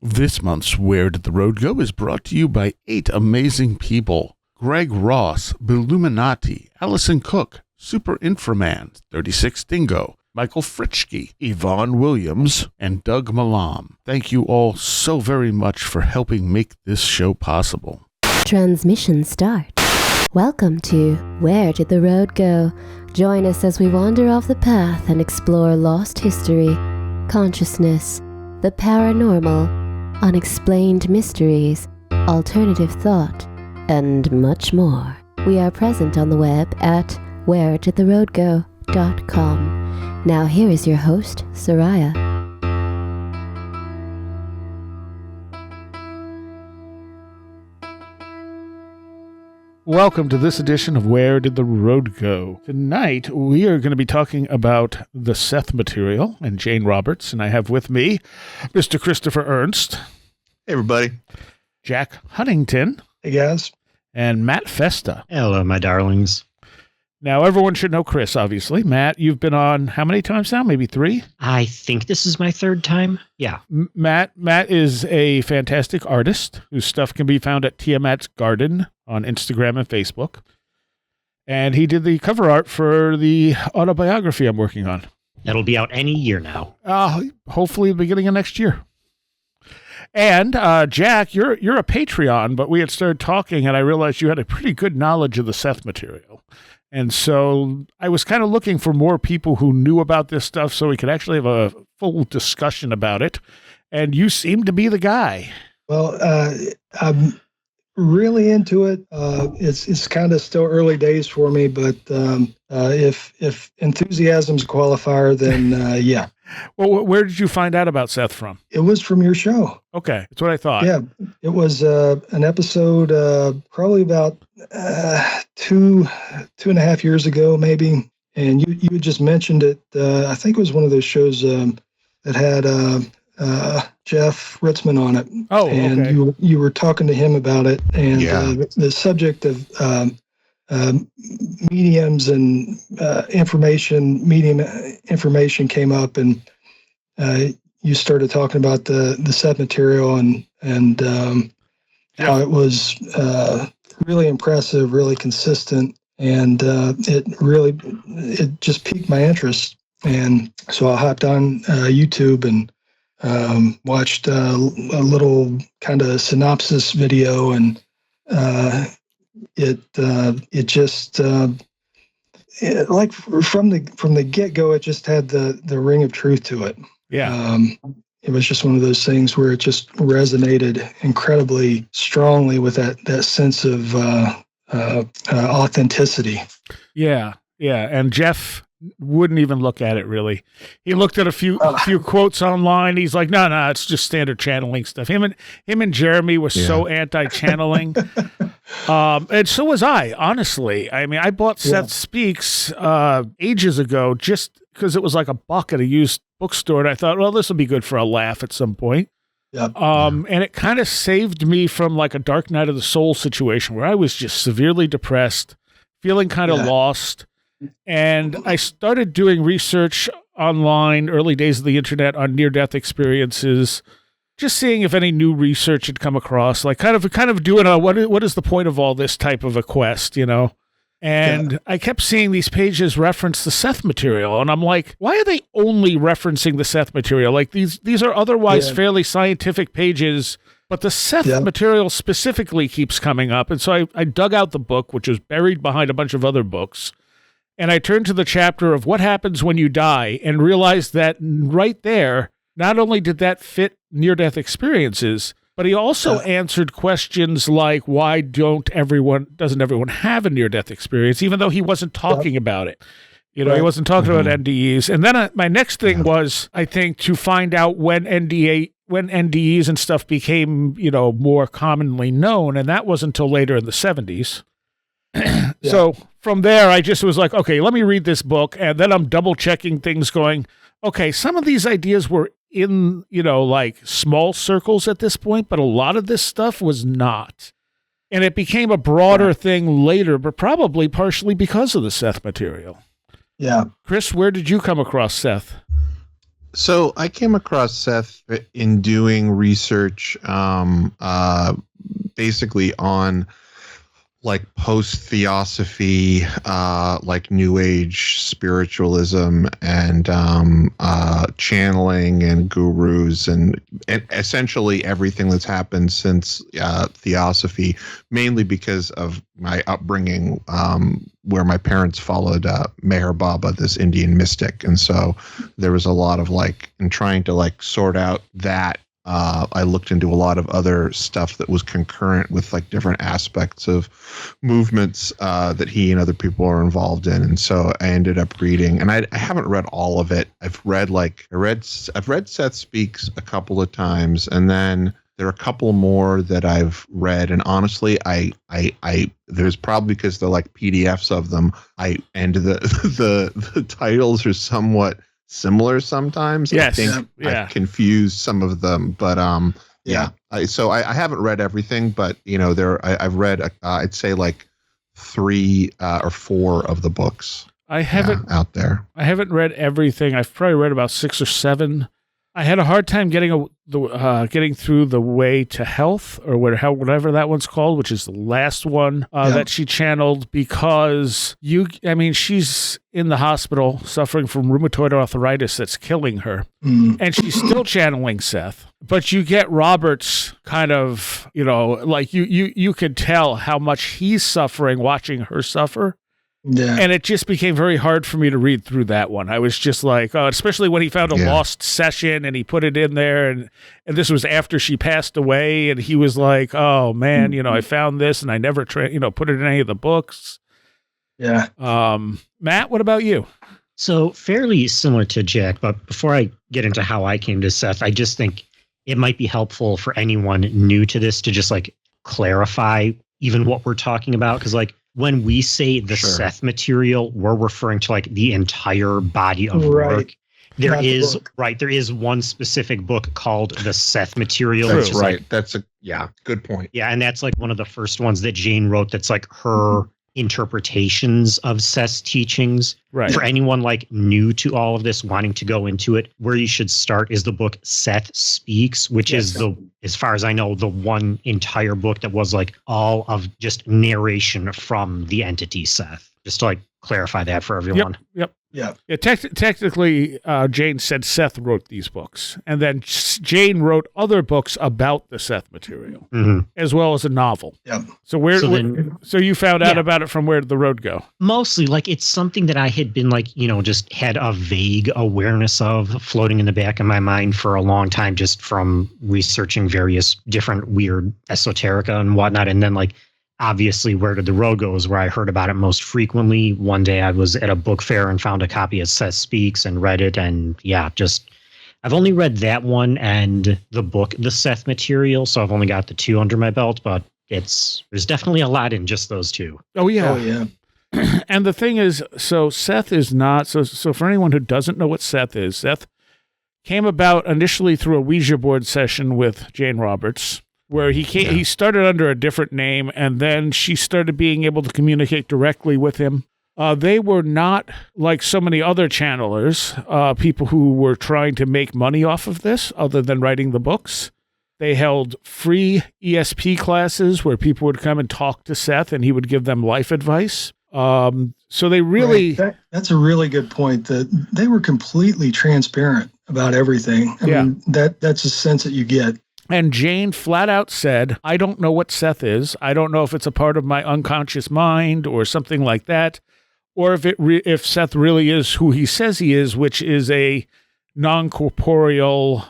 This month's Where Did the Road Go is brought to you by 8 amazing people. Greg Ross, Billuminati, Allison Cook, Super Inframan, 36 Dingo, Michael Fritschke, Yvonne Williams, and Doug Malam. Thank you all so very much for helping make this show possible. Transmission start. Welcome to Where Did the Road Go? Join us as we wander off the path and explore lost history, consciousness, the paranormal, unexplained mysteries, alternative thought, and much more. We are present on the web at wheredidtheroadgo.com. Now here is your host, Seriah. Welcome to this edition of Where Did the Road Go? Tonight, we are going to be talking about the Seth material and Jane Roberts, and I have with me Mr. Christopher Ernst. Hey, everybody. Jack Huntington. Hey, guys. And Matt Festa. Hello, my darlings. Now, everyone should know Chris, obviously. Matt, you've been on how many times now? Maybe 3? I think this is my 3rd time. Yeah. Matt is a fantastic artist whose stuff can be found at Tiamat's Garden on Instagram and Facebook. And he did the cover art for the autobiography I'm working on. That'll be out any year now. Hopefully the beginning of next year. And Jack, you're a Patreon, but we had started talking and I realized you had a pretty good knowledge of the Seth material. And so I was kind of looking for more people who knew about this stuff so we could actually have a full discussion about it. And you seem to be the guy. Well, I'm really into it. It's kind of still early days for me, but if enthusiasm's a qualifier, then yeah. Well, where did you find out about Seth from? It was from your show. Okay, that's what I thought. Yeah, it was an episode probably about 2.5 years ago, maybe. And you had just mentioned it. I think it was one of those shows that had Jeff Ritzman on it. Oh, and okay. you were talking to him about it, and the subject of mediums and medium information came up, and you started talking about the Seth material and how it was really impressive, really consistent, and it just piqued my interest. And so I hopped on YouTube and watched a little kind of synopsis video, and it just like from the get-go, it just had the ring of truth to it. Yeah. It was just one of those things where it just resonated incredibly strongly with that sense of authenticity. Yeah. And Jeff wouldn't even look at it, really. He looked at a few quotes online. He's like, no, it's just standard channeling stuff. Him and Jeremy were so anti-channeling. And so was I, honestly. I mean, I bought Seth Speaks ages ago just because it was like $1 at a used bookstore, and I thought, well, this will be good for a laugh at some point. Yep. And it kind of saved me from like a dark night of the soul situation where I was just severely depressed, feeling kind of lost. And I started doing research online, early days of the internet, on near-death experiences, just seeing if any new research had come across, like kind of doing a what is the point of all this type of a quest, you know? And I kept seeing these pages reference the Seth material, and I'm like, why are they only referencing the Seth material? Like these are otherwise fairly scientific pages, but the Seth material specifically keeps coming up. And so I dug out the book, which was buried behind a bunch of other books, and I turned to the chapter of what happens when you die and realized that right there, not only did that fit near-death experiences, but he also answered questions like, why doesn't everyone have a near-death experience, even though he wasn't talking about it. You know, he wasn't talking about NDEs. And then my next thing was, I think, to find out when NDEs and stuff became, more commonly known, and that wasn't until later in the 70s. So from there, I just was like, okay, let me read this book, and then I'm double-checking things going, okay, some of these ideas were in, like small circles at this point, but a lot of this stuff was not. And it became a broader thing later, but probably partially because of the Seth material. Yeah. Chris, where did you come across Seth? So I came across Seth in doing research, basically on like post-theosophy, like New Age spiritualism and channeling and gurus and essentially everything that's happened since theosophy, mainly because of my upbringing, where my parents followed Meher Baba, this Indian mystic. And so there was a lot of like, in trying to like sort out that, I looked into a lot of other stuff that was concurrent with like different aspects of movements that he and other people are involved in, and so I ended up reading. And I haven't read all of it. I've read Seth Speaks a couple of times, and then there are a couple more that I've read. And honestly, I there's probably because they're like PDFs of them. And the titles are somewhat similar sometimes. Yes. I think I've confused some of them, but I haven't read everything, but you know, I've read I'd say like 3 or 4 of the books. I haven't out there. I haven't read everything. I've probably read about 6 or 7. I had a hard time getting through The Way to Health, or whatever that one's called, which is the last one that she channeled, because she's in the hospital suffering from rheumatoid arthritis that's killing her, and she's still channeling Seth. But you get Robert's kind of, like you could tell how much he's suffering watching her suffer. Yeah. And it just became very hard for me to read through that one. I was just like, especially when he found a lost session and he put it in there, and this was after she passed away, and he was like, oh man, I found this and I never put it in any of the books. Yeah. Matt, what about you? So fairly similar to Jack, but before I get into how I came to Seth, I just think it might be helpful for anyone new to this to just like clarify even what we're talking about. Because like, when we say the Seth material, we're referring to like the entire body of work. There is one specific book called the Seth material. That's right. Like, that's good point. Yeah, and that's like one of the first ones that Jane wrote. That's like her interpretations of Seth's teachings. Right. For anyone like new to all of this, wanting to go into it, where you should start is the book Seth Speaks, which is as far as I know, the one entire book that was like all of just narration from the entity Seth. Just to like clarify that for everyone. Yep. Yeah. Technically, Jane said Seth wrote these books, and then Jane wrote other books about the Seth material, as well as a novel. Yep. So you found out about it from Where Did the Road Go? Mostly, like, it's something that I had been like, just had a vague awareness of floating in the back of my mind for a long time, just from researching various different weird esoterica and whatnot, and then like, obviously, Where Did the Road Go is where I heard about it most frequently. One day I was at a book fair and found a copy of Seth Speaks and read it. And I've only read that one and the book, The Seth Material. So I've only got the 2 under my belt, but there's definitely a lot in just those 2. Oh, yeah. And the thing is, so Seth is not, so for anyone who doesn't know what Seth is, Seth came about initially through a Ouija board session with Jane Roberts, where he started under a different name, and then she started being able to communicate directly with him. They were not like so many other channelers, people who were trying to make money off of this, other than writing the books. They held free ESP classes where people would come and talk to Seth, and he would give them life advice. So they really... Right. That's a really good point, that they were completely transparent about everything. I mean, that's a sense that you get. And Jane flat out said, I don't know what Seth is. I don't know if it's a part of my unconscious mind or something like that, or if Seth really is who he says he is, which is a non-corporeal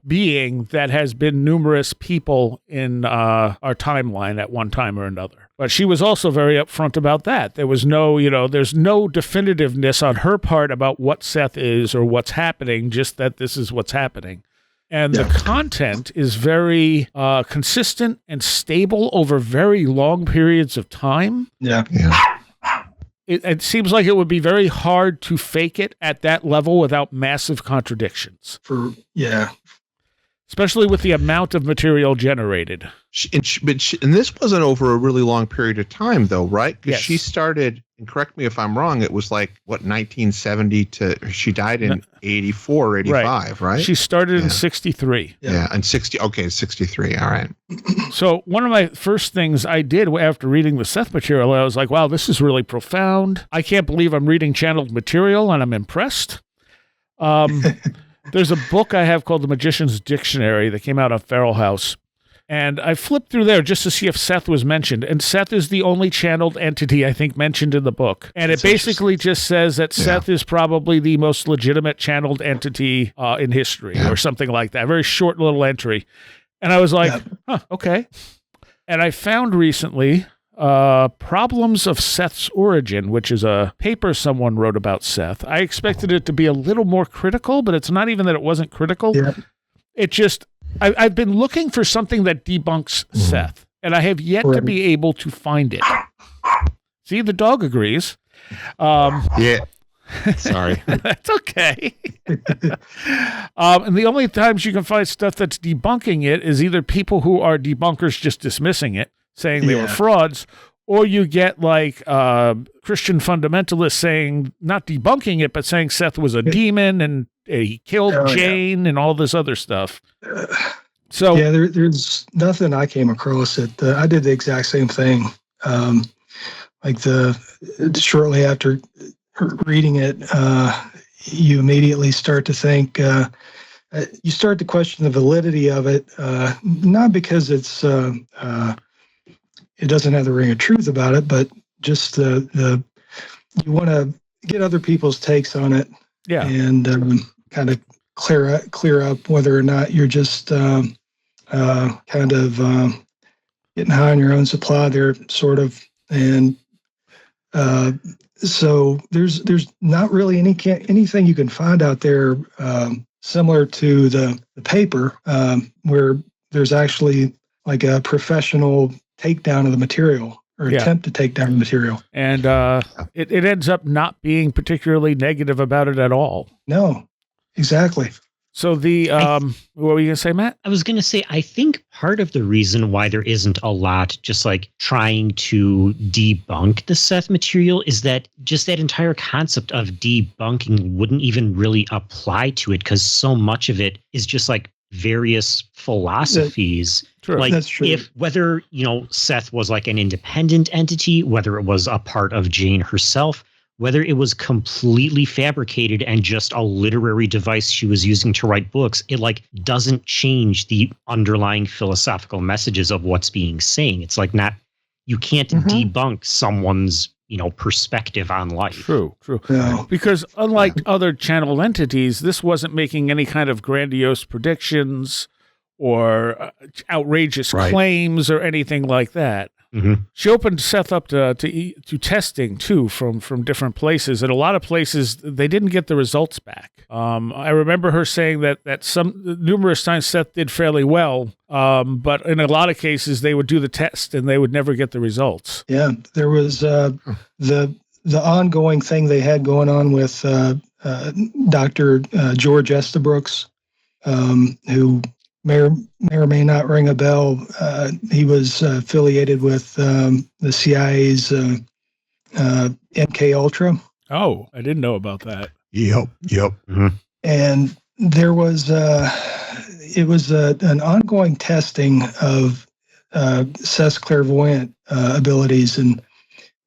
being that has been numerous people in our timeline at one time or another. But she was also very upfront about that. There was there's no definitiveness on her part about what Seth is or what's happening, just that this is what's happening. And the content is very consistent and stable over very long periods of time. Yeah. It seems like it would be very hard to fake it at that level without massive contradictions. Especially with the amount of material generated. And this wasn't over a really long period of time, though, right? Because she started and correct me if I'm wrong, it was like, what, 1970 to, she died in 84, 85, right? She started in 63. Yeah, and 63, all right. So one of my first things I did after reading the Seth material, I was like, wow, this is really profound. I can't believe I'm reading channeled material, and I'm impressed. There's a book I have called The Magician's Dictionary that came out on Feral House. And I flipped through there just to see if Seth was mentioned. And Seth is the only channeled entity, I think, mentioned in the book. And it basically just says that Seth is probably the most legitimate channeled entity in history or something like that. A very short little entry. And I was like, okay. And I found recently Problems of Seth's Origin, which is a paper someone wrote about Seth. I expected it to be a little more critical, but it's not even that it wasn't critical. Yeah. It just... I've been looking for something that debunks Seth, and I have yet to be able to find it. See, the dog agrees. Yeah. Sorry. That's okay. And the only times you can find stuff that's debunking it is either people who are debunkers just dismissing it, saying they were frauds, or you get like Christian fundamentalists saying, not debunking it, but saying Seth was a demon and he killed Jane and all this other stuff. So there's nothing I came across that I did the exact same thing. Shortly after reading it, you immediately start to think, you start to question the validity of it, not because it doesn't have the ring of truth about it, but just you want to get other people's takes on it, and kind of clear up whether or not you're just kind of getting high on your own supply there, sort of. And so there's not really anything you can find out there similar to the paper, where there's actually like a professional takedown of the material or attempt to take down the material. And it ends up not being particularly negative about it at all. No, exactly. So what were you going to say, Matt? I was going to say, I think part of the reason why there isn't a lot just like trying to debunk the Seth material is that just that entire concept of debunking wouldn't even really apply to it, because so much of it is just like various philosophies. Like that's true. If whether, Seth was like an independent entity, whether it was a part of Jane herself, whether it was completely fabricated and just a literary device she was using to write books, it like doesn't change the underlying philosophical messages of what's being saying. It's like you can't debunk someone's, perspective on life. True. No. Because unlike other channeled entities, this wasn't making any kind of grandiose predictions or outrageous claims or anything like that. Mm-hmm. She opened Seth up to testing too from different places, and a lot of places they didn't get the results back. I remember her saying that some numerous times Seth did fairly well, but in a lot of cases they would do the test and they would never get the results. Yeah, there was the ongoing thing they had going on with Dr. George Estabrooks, who may or may not ring a bell. He was affiliated with the CIA's MK Ultra. Oh, I didn't know about that. Yep. Mm-hmm. And there was an ongoing testing of Seth's clairvoyant abilities, and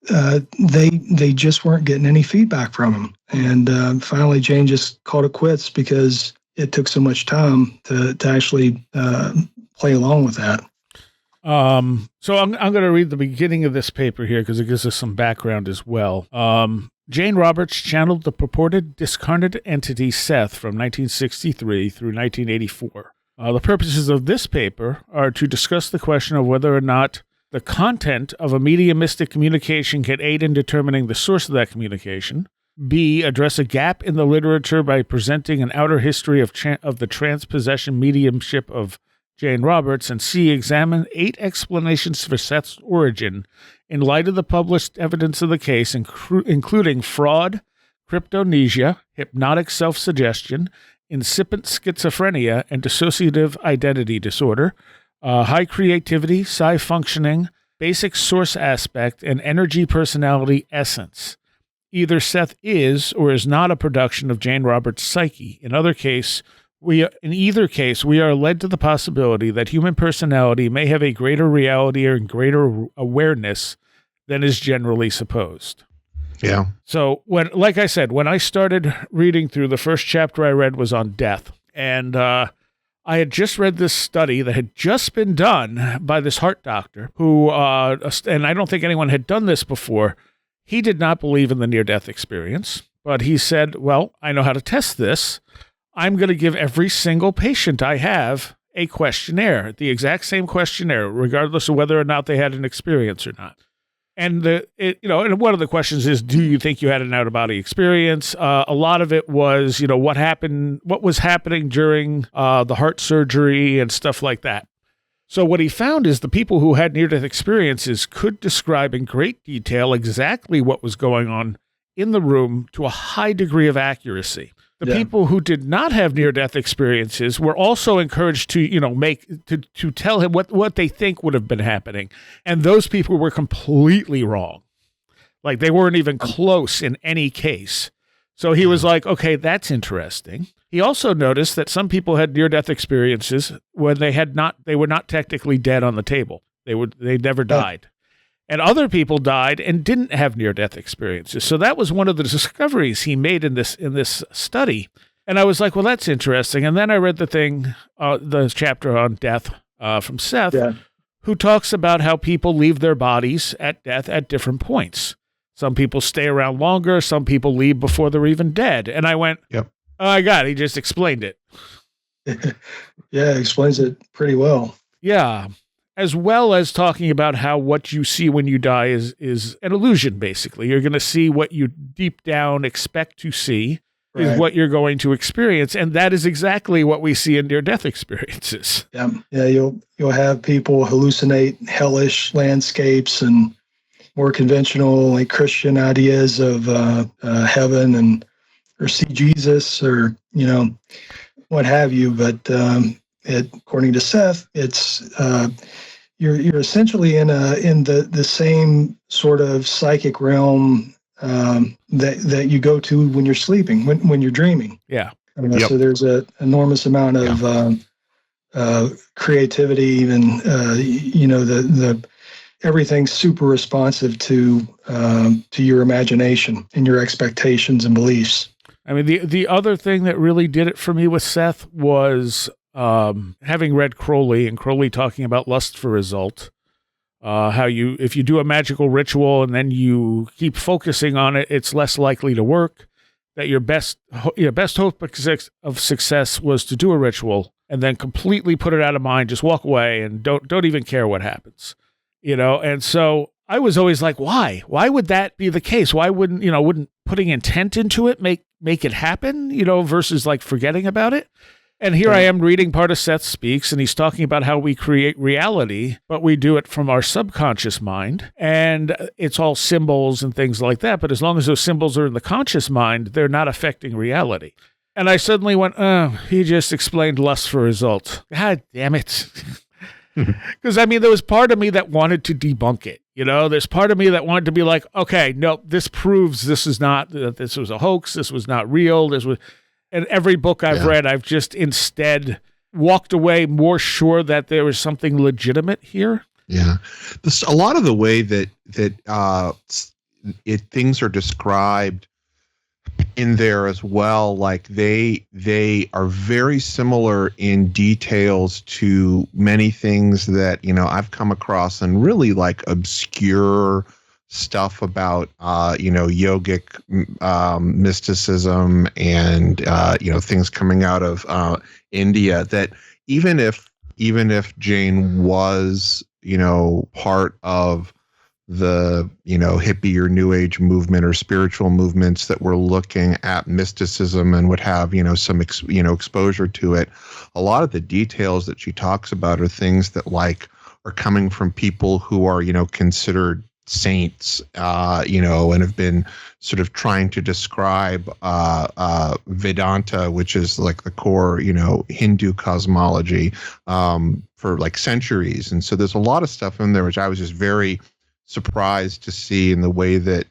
they just weren't getting any feedback from him. And finally, Jane just called it quits because it took so much time to actually play along with that. So I'm going to read the beginning of this paper here because it gives us some background as well. Jane Roberts channeled the purported discarnate entity Seth from 1963 through 1984. The purposes of this paper are to discuss the question of whether or not the content of a mediumistic communication can aid in determining the source of that communication. B, address a gap in the literature by presenting an outer history of the trance-possession mediumship of Jane Roberts. And C, examine 8 explanations for Seth's origin in light of the published evidence of the case, including fraud, cryptomnesia, hypnotic self-suggestion, incipient schizophrenia, and dissociative identity disorder, high creativity, psi functioning, basic source aspect and energy personality essence. Either Seth is or is not a production of Jane Roberts' psyche. In either case, we are led to the possibility that human personality may have a greater reality or greater awareness than is generally supposed. Yeah. So like I said, when I started reading through, the first chapter I read was on death. And I had just read this study that had just been done by this heart doctor who, and I don't think anyone had done this before. He did not believe in the near-death experience, but he said, well, I know how to test this. I'm going to give every single patient I have a questionnaire, the exact same questionnaire, regardless of whether or not they had an experience or not. And and one of the questions is, do you think you had an out-of-body experience? A lot of it was, what was happening during the heart surgery and stuff like that. So what he found is the people who had near-death experiences could describe in great detail exactly what was going on in the room to a high degree of accuracy. The people who did not have near-death experiences were also encouraged to, to tell him what they think would have been happening. And those people were completely wrong. Like, they weren't even close in any case. So he was like, okay, that's interesting. He also noticed that some people had near-death experiences when they were not technically dead on the table. They never died. And other people died and didn't have near-death experiences. So that was one of the discoveries he made in this study. And I was like, well, that's interesting. And then I read the chapter on death from Seth, who talks about how people leave their bodies at death at different points. Some people stay around longer. Some people leave before they're even dead. And I went, oh, my God, he just explained it. Yeah, explains it pretty well. Yeah. As well as talking about how what you see when you die is an illusion, basically. You're going to see what you deep down expect to see is what you're going to experience. And that is exactly what we see in near-death experiences. Yeah, you'll have people hallucinate hellish landscapes and more conventional, like Christian ideas of heaven or see Jesus or, what have you. But according to Seth, it's you're essentially in the same sort of psychic realm that you go to when you're sleeping, when you're dreaming. Yeah. So there's an enormous amount of creativity, even the everything's super responsive to your imagination and your expectations and beliefs. I mean, the other thing that really did it for me with Seth was having read Crowley, and Crowley talking about lust for result, how if you do a magical ritual and then you keep focusing on it, it's less likely to work. That your best hope of success was to do a ritual and then completely put it out of mind, just walk away and don't even care what happens, And so I was always like, why? Why would that be the case? Why wouldn't putting intent into it make it happen? Versus like forgetting about it. And here I am reading part of Seth Speaks, and he's talking about how we create reality, but we do it from our subconscious mind, and it's all symbols and things like that. But as long as those symbols are in the conscious mind, they're not affecting reality. And I suddenly went, he just explained lust for result. God damn it. Because, there was part of me that wanted to debunk it. There's part of me that wanted to be like, okay, no, this proves this was a hoax. This was not real. And every book I've read, I've just instead walked away more sure that there was something legitimate here. Yeah. A lot of the way that things are described in there as well, like they are very similar in details to many things that, I've come across and really like obscure stuff about yogic mysticism and things coming out of India, that even if Jane was part of the hippie or new age movement or spiritual movements that were looking at mysticism and would have some exposure to it, a lot of the details that she talks about are things that like are coming from people who are considered saints, and have been sort of trying to describe Vedanta, which is like the core, Hindu cosmology, for like centuries. And so there's a lot of stuff in there which I was just very surprised to see in the way that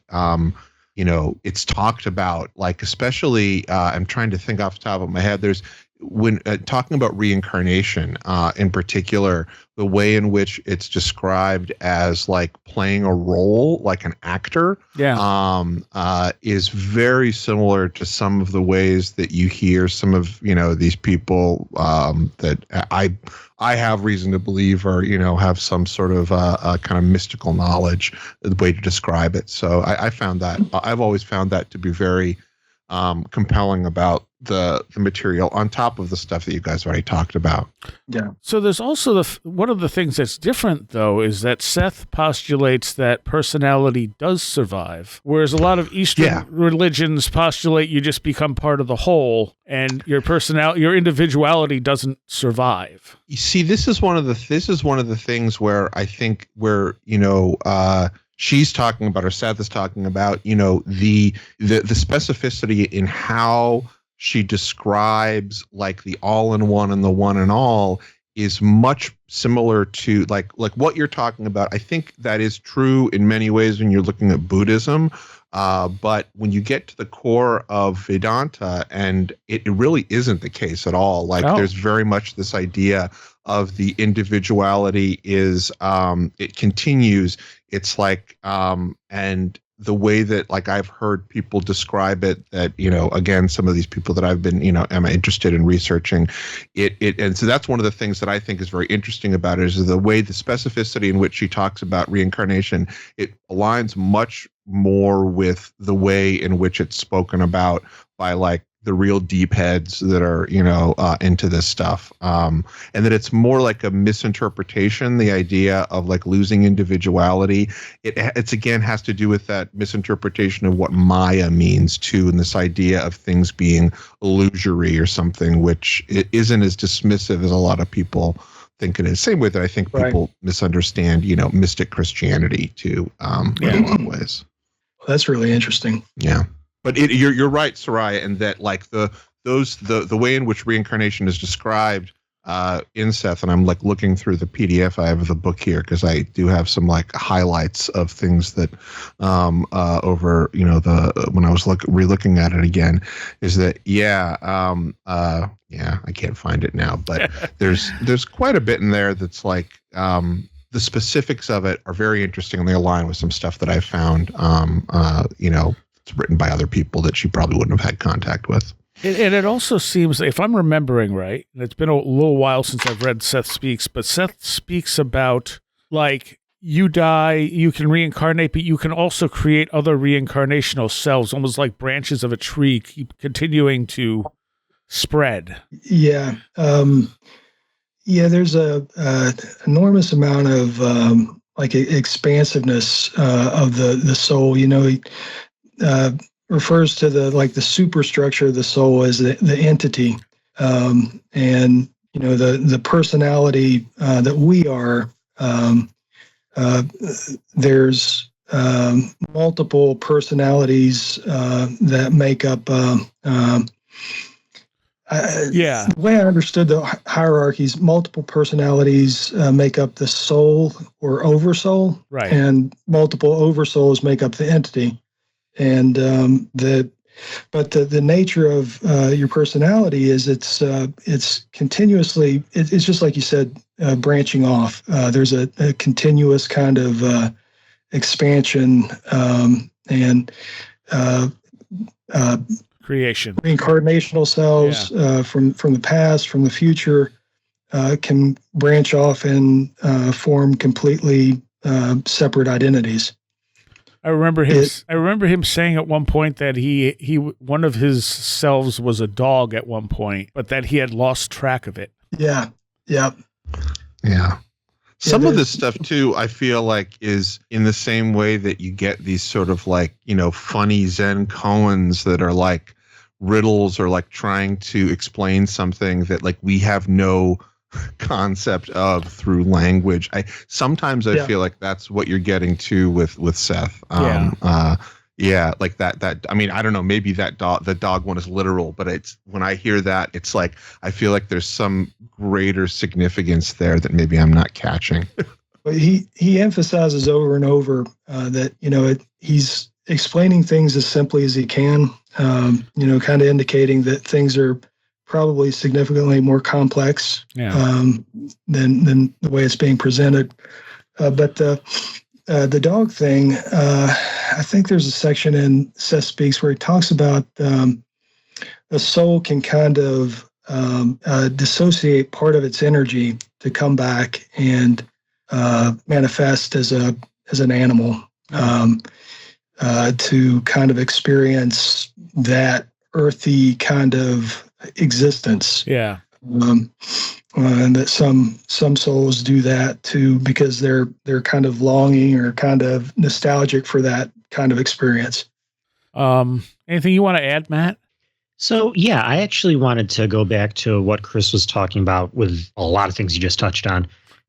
it's talked about, like, especially I'm trying to think off the top of my head, there's when talking about reincarnation in particular, the way in which it's described as like playing a role, like an actor, is very similar to some of the ways that you hear some of these people that I have reason to believe are have some sort of kind of mystical knowledge, the way to describe it. So I found that I've always found that to be very compelling about the material, on top of the stuff that you guys already talked about. Yeah. So there's also one of the things that's different, though, is that Seth postulates that personality does survive, whereas a lot of Eastern religions postulate you just become part of the whole, and your individuality doesn't survive. You see, this is one of the things where I think she's talking about, or Seth is talking about, the specificity in how she describes like the all-in-one and the one-and-all is much similar to like what you're talking about. I think that is true in many ways when you're looking at Buddhism, but when you get to the core of Vedanta, and it really isn't the case at all. Like there's very much this idea of the individuality is it continues. It's like and the way that like I've heard people describe it, that again, some of these people that I've been am interested in researching it, and so that's one of the things that I think is very interesting about it, is the way, the specificity in which she talks about reincarnation. It aligns much more with the way in which it's spoken about by like the real deep heads that are into this stuff, and that it's more like a misinterpretation, the idea of like losing individuality. It's again has to do with that misinterpretation of what Maya means too, and this idea of things being illusory or something, which it isn't as dismissive as a lot of people think it is. Same way that I think people misunderstand mystic Christianity too, in a lot of ways. Well, that's really interesting. Yeah. But you're right, Seriah, in that like the way in which reincarnation is described in Seth, and I'm like looking through the PDF I have of the book here, because I do have some like highlights of things that over when I was re-looking at it again, is that I can't find it now, but there's quite a bit in there that's like the specifics of it are very interesting, and they align with some stuff that I've found it's written by other people that she probably wouldn't have had contact with. And it also seems, if I'm remembering right, and it's been a little while since I've read Seth Speaks, but Seth speaks about, like, you die, you can reincarnate, but you can also create other reincarnational selves, almost like branches of a tree, keep continuing to spread. Yeah. There's a enormous amount of like expansiveness of the soul. Refers to the superstructure of the soul as the entity, and the personality that we are. There's multiple personalities that make up. The way I understood the hierarchies, multiple personalities make up the soul or oversoul, right? And multiple oversouls make up the entity. And the nature of your personality is it's continuously, it's just like you said, branching off. There's a continuous kind of expansion and creation. Reincarnational selves from the past, from the future, can branch off and form completely separate identities. I remember him saying at one point that he one of his selves was a dog at one point, but that he had lost track of it. Yeah. Yeah. Yeah. Some of this stuff too, I feel like, is in the same way that you get these sort of like, funny Zen koans that are like riddles, or like trying to explain something that like we have no concept of through language. I feel like that's what you're getting to with Seth. Yeah, like that. I mean, I don't know. Maybe the dog one is literal, but it's when I hear that, it's like I feel like there's some greater significance there that maybe I'm not catching. But he emphasizes over and over that he's explaining things as simply as he can. Kind of indicating that things are probably significantly more complex than the way it's being presented. But the dog thing, I think there's a section in Seth Speaks where he talks about a soul can kind of dissociate part of its energy to come back and manifest as an animal, to kind of experience that earthy kind of existence. Yeah. And that some souls do that too because they're kind of longing or kind of nostalgic for that kind of experience. Anything you want to add, Matt? So, yeah, I actually wanted to go back to what Chris was talking about with a lot of things you just touched on,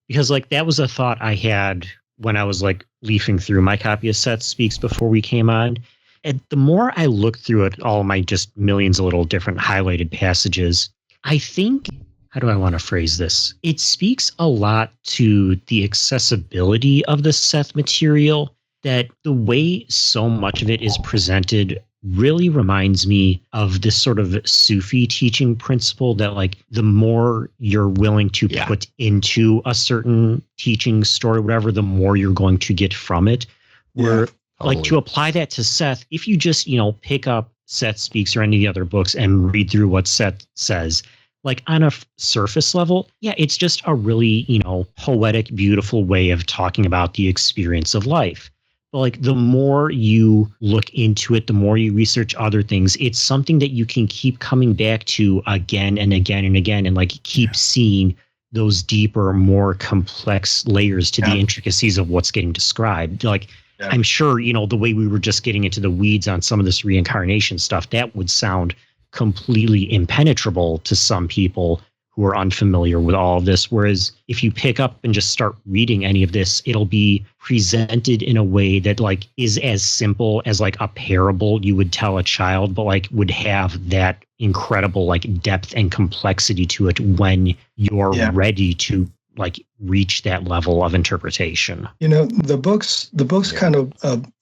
because like that was a thought I had when I was like leafing through my copy of Seth Speaks before we came on. And the more I looked through it, all my just millions of little different highlighted passages, I think, how do I want to phrase this? It speaks a lot to the accessibility of the Seth material, that the way so much of it is presented really reminds me of this sort of Sufi teaching principle that like the more you're willing to put into a certain teaching story, whatever, the more you're going to get from it. Where like to apply that to Seth, if you just, pick up Seth Speaks or any of the other books and read through what Seth says, like on a surface level, it's just a really, poetic, beautiful way of talking about the experience of life. But like the more you look into it, the more you research other things, it's something that you can keep coming back to again and again and again, and like keep seeing those deeper, more complex layers to the intricacies of what's getting described. Like, I'm sure, the way we were just getting into the weeds on some of this reincarnation stuff, that would sound completely impenetrable to some people who are unfamiliar with all of this. Whereas if you pick up and just start reading any of this, it'll be presented in a way that like is as simple as like a parable you would tell a child, but like would have that incredible like depth and complexity to it when you're ready to like reach that level of interpretation. The books kind of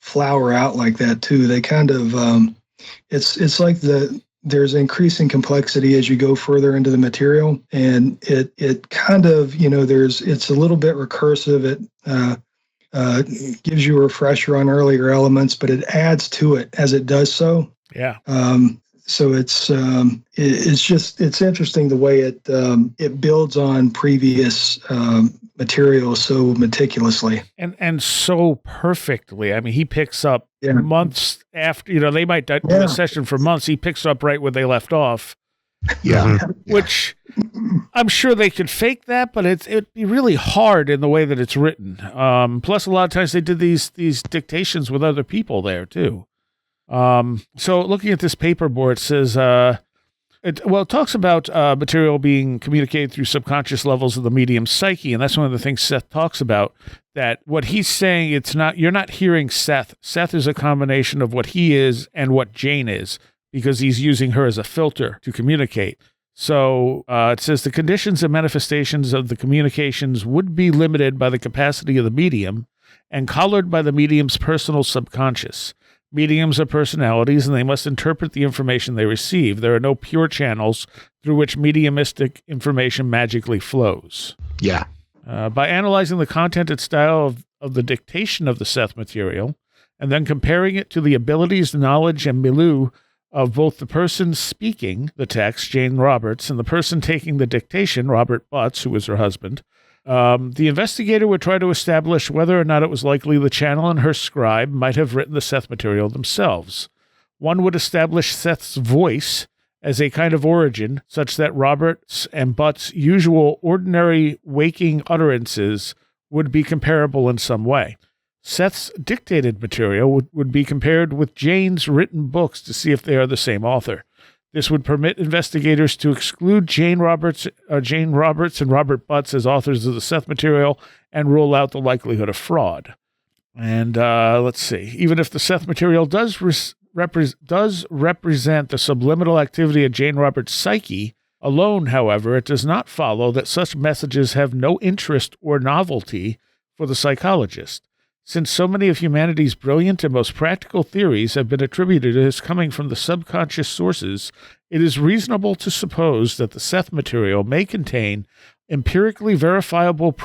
flower out like that too. They kind of it's like there's increasing complexity as you go further into the material, and it kind of it's a little bit recursive. It gives you a refresher on earlier elements, but it adds to it as it does so. Yeah. So it's interesting the way it builds on previous material so meticulously and so perfectly. I mean, he picks up months after, they might do a session for months. He picks up right where they left off. Which I'm sure they could fake that, but it'd be really hard in the way that it's written. Plus, a lot of times they did these dictations with other people there too. So looking at this paperboard, it says, it talks about material being communicated through subconscious levels of the medium's psyche, and that's one of the things Seth talks about, that what he's saying, you're not hearing Seth. Seth is a combination of what he is and what Jane is, because he's using her as a filter to communicate. So it says the conditions and manifestations of the communications would be limited by the capacity of the medium and colored by the medium's personal subconscious. Mediums are personalities, and they must interpret the information they receive. There are no pure channels through which mediumistic information magically flows. Yeah. By analyzing the content and style of the dictation of the Seth material, and then comparing it to the abilities, knowledge, and milieu of both the person speaking the text, Jane Roberts, and the person taking the dictation, Robert Butts, who was her husband, the investigator would try to establish whether or not it was likely the channel and her scribe might have written the Seth material themselves. One would establish Seth's voice as a kind of origin, such that Roberts and Butts' usual ordinary waking utterances would be comparable in some way. Seth's dictated material would be compared with Jane's written books to see if they are the same author. This would permit investigators to exclude Jane Roberts and Robert Butts as authors of the Seth material and rule out the likelihood of fraud. And let's see. Even if the Seth material does represent the subliminal activity of Jane Roberts' psyche alone, however, it does not follow that such messages have no interest or novelty for the psychologist. Since so many of humanity's brilliant and most practical theories have been attributed as coming from the subconscious sources, it is reasonable to suppose that the Seth material may contain empirically verifiable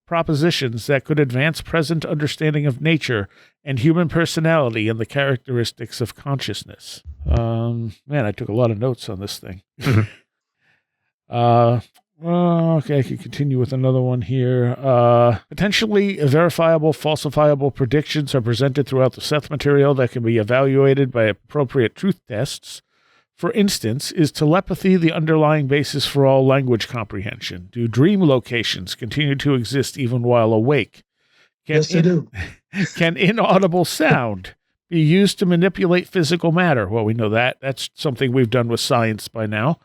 propositions that could advance present understanding of nature and human personality and the characteristics of consciousness. Man, I took a lot of notes on this thing. Okay, I can continue with another one here. Potentially verifiable, falsifiable predictions are presented throughout the Seth material that can be evaluated by appropriate truth tests. For instance, is telepathy the underlying basis for all language comprehension? Do dream locations continue to exist even while awake? Yes, they do. Can inaudible sound be used to manipulate physical matter? Well, we know that. That's something we've done with science by now.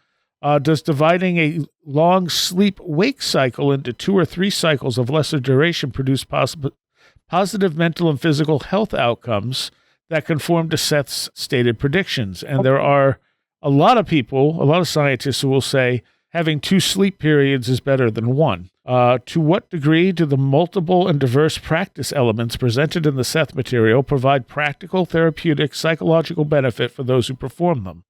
Does dividing a long sleep-wake cycle into 2 or 3 cycles of lesser duration produce positive mental and physical health outcomes that conform to Seth's stated predictions? And there are a lot of people, a lot of scientists who will say having 2 sleep periods is better than 1. To what degree do the multiple and diverse practice elements presented in the Seth material provide practical, therapeutic, psychological benefit for those who perform them?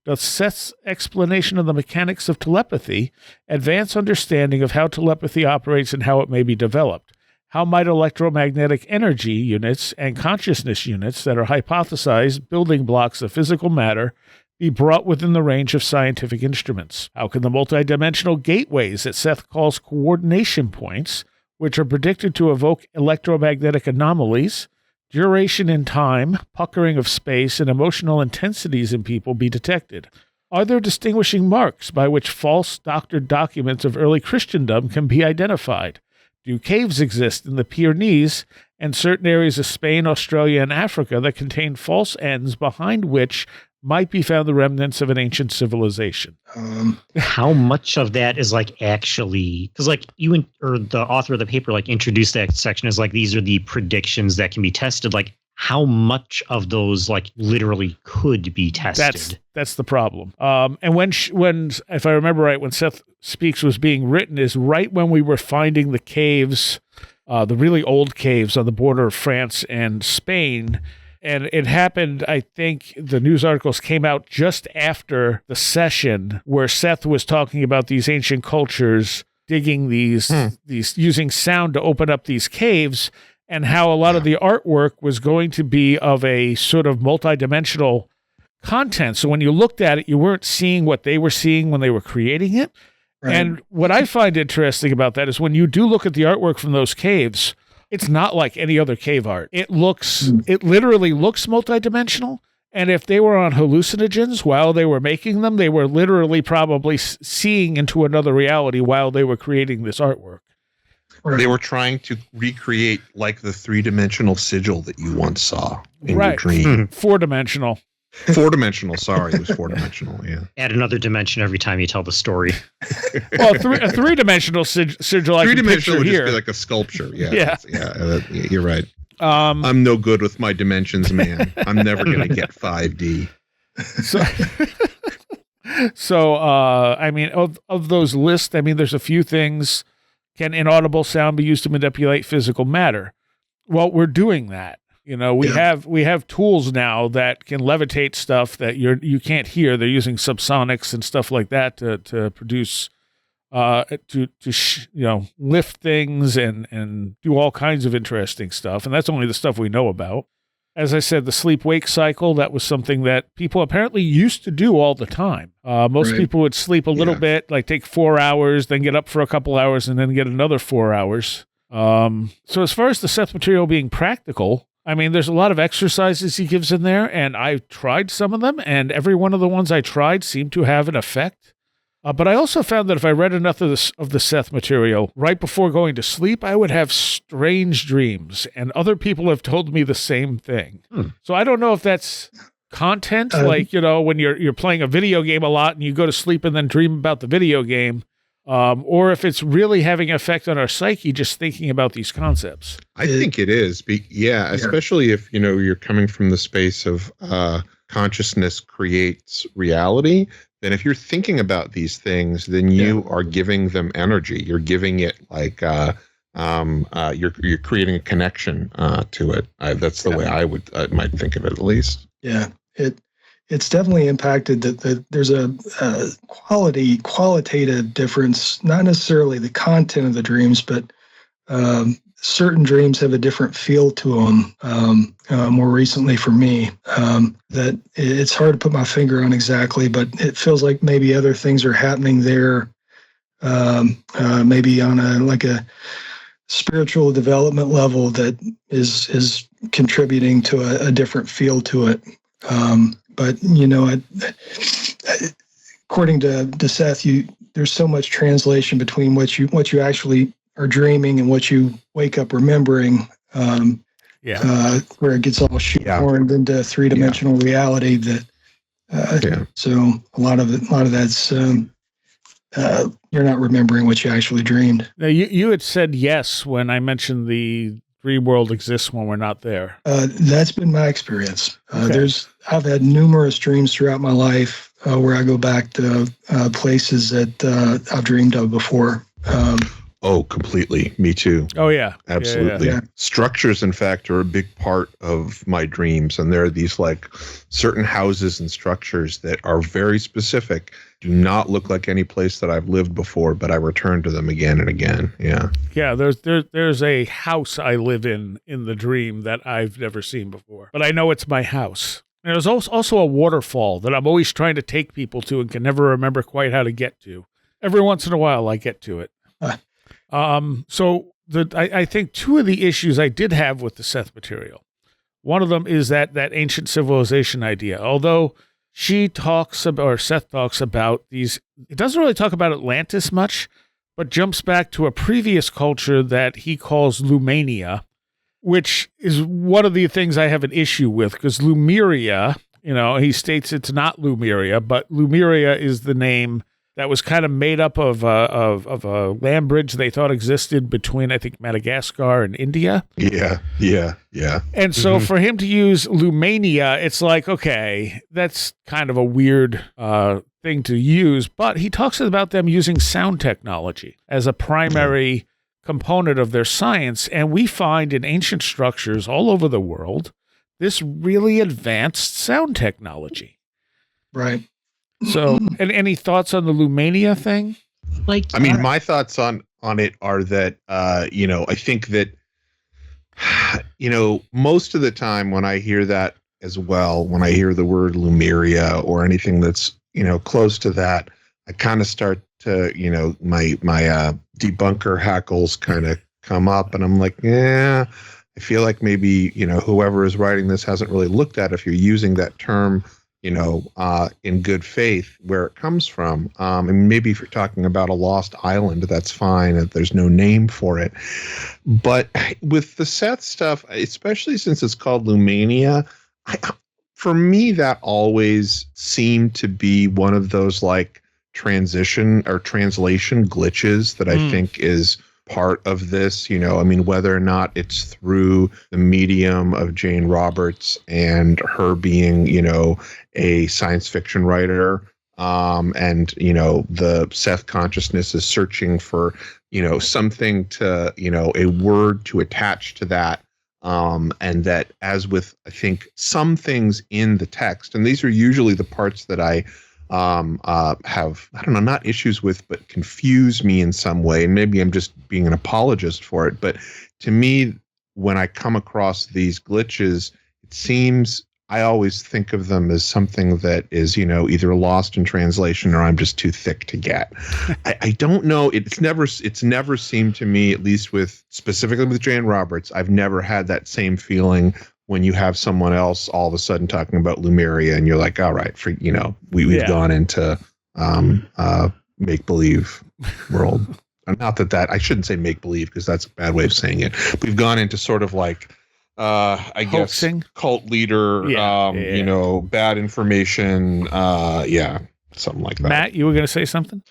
Does Seth's explanation of the mechanics of telepathy advance understanding of how telepathy operates and how it may be developed? How might electromagnetic energy units and consciousness units that are hypothesized building blocks of physical matter be brought within the range of scientific instruments? How can the multidimensional gateways that Seth calls coordination points, which are predicted to evoke electromagnetic anomalies, duration in time, puckering of space, and emotional intensities in people be detected? Are there distinguishing marks by which false doctored documents of early Christendom can be identified? Do caves exist in the Pyrenees and certain areas of Spain, Australia, and Africa that contain false ends behind which might be found the remnants of an ancient civilization? How much of that is like actually, because like you or the author of the paper like introduced that section as like these are the predictions that can be tested. Like how much of those like literally could be tested? That's the problem. And when if I remember right, when Seth Speaks was being written is right when we were finding the caves, the really old caves on the border of France and Spain. And it happened, I think the news articles came out just after the session where Seth was talking about these ancient cultures digging these using sound to open up these caves, and how a lot of the artwork was going to be of a sort of multidimensional content. So when you looked at it, you weren't seeing what they were seeing when they were creating it. Right. And what I find interesting about that is when you do look at the artwork from those caves, it's not like any other cave art. It literally looks multidimensional. And if they were on hallucinogens while they were making them, they were literally probably seeing into another reality while they were creating this artwork. They were trying to recreate like the 3-dimensional sigil that you once saw in your dream. 4-dimensional. 4-dimensional, sorry. It was 4-dimensional, yeah. Add another dimension every time you tell the story. Well, a 3-dimensional sigil I can picture would here. just be like a sculpture. Yeah. You're right. I'm no good with my dimensions, man. I'm never going to get 5D. So, I mean, of those lists, I mean, there's a few things. Can inaudible sound be used to manipulate physical matter? Well, we're doing that. You know, we have tools now that can levitate stuff that you can't hear. They're using subsonics and stuff like that to produce, lift things and do all kinds of interesting stuff. And that's only the stuff we know about. As I said, the sleep-wake cycle, that was something that people apparently used to do all the time. Most people would sleep a little bit, like take 4 hours, then get up for a couple hours, and then get another 4 hours. So as far as the Seth material being practical, I mean, there's a lot of exercises he gives in there, and I tried some of them, and every one of the ones I tried seemed to have an effect. But I also found that if I read enough of the Seth material right before going to sleep, I would have strange dreams, and other people have told me the same thing. So I don't know if that's content, like, when you're playing a video game a lot and you go to sleep and then dream about the video game, or if it's really having an effect on our psyche just thinking about these concepts. I think it is. Especially if, you're coming from the space of consciousness creates reality. Then if you're thinking about these things, then you are giving them energy. You're giving it like you're creating a connection to it. That's the way I might think of it, at least. Yeah, it's definitely impacted that there's a qualitative difference, not necessarily the content of the dreams, but certain dreams have a different feel to them. More recently for me, that it's hard to put my finger on exactly, but it feels like maybe other things are happening there, maybe on a spiritual development level that is contributing to a different feel to it. But according to Seth, there's so much translation between what you actually are dreaming and what you wake up remembering. Where it gets all shoehorned into three-dimensional reality. So a lot of that's you're not remembering what you actually dreamed. Now, you had said yes when I mentioned the dream world exists when we're not there. That's been my experience. Okay. I've had numerous dreams throughout my life where I go back to places that I've dreamed of before. Oh, completely. Me too. Oh, yeah. Absolutely. Yeah. Structures, in fact, are a big part of my dreams. And there are these like certain houses and structures that are very specific, do not look like any place that I've lived before, but I return to them again and again. Yeah. Yeah, there's a house I live in the dream that I've never seen before, but I know it's my house. And there's also a waterfall that I'm always trying to take people to and can never remember quite how to get to. Every once in a while, I get to it. I think two of the issues I did have with the Seth material, one of them is that ancient civilization idea. Although Seth talks about these, it doesn't really talk about Atlantis much, but jumps back to a previous culture that he calls Lumania, which is one of the things I have an issue with, because Lemuria, he states it's not Lemuria, but Lemuria is the name that was kind of made up of a land bridge they thought existed between, I think, Madagascar and India. Yeah. And so for him to use Lumania, it's like, okay, that's kind of a weird thing to use. But he talks about them using sound technology as a primary component of their science. And we find in ancient structures all over the world this really advanced sound technology. Right. Mm-hmm. So, and any thoughts on the Lumania thing? My thoughts on it are that, I think that, most of the time when I hear that as well, when I hear the word Lemuria or anything that's, close to that, I kind of start to, my debunker hackles kind of come up, and I'm like, I feel like maybe, whoever is writing this hasn't really looked at if you're using that term, in good faith, where it comes from. And maybe if you're talking about a lost island, that's fine if there's no name for it. But with the Seth stuff, especially since it's called Lumania, for me, that always seemed to be one of those like transition or translation glitches that I think is part of this, whether or not it's through the medium of Jane Roberts and her being, a science fiction writer, and, the Seth consciousness is searching for, something to, a word to attach to that. And that, as with, I think, some things in the text, and these are usually the parts that I have, I don't know, not issues with, but confuse me in some way. And maybe I'm just being an apologist for it. But to me, when I come across these glitches, it seems I always think of them as something that is, either lost in translation or I'm just too thick to get. I don't know. It's never seemed to me, at least specifically with Jane Roberts, I've never had that same feeling when you have someone else all of a sudden talking about Lemuria and you're like, all right, we've gone into make-believe world. Not that I shouldn't say make-believe because that's a bad way of saying it. We've gone into sort of like Hoaxing? guess, cult leader, you know, bad information. Something like that. Matt, you were going to say something?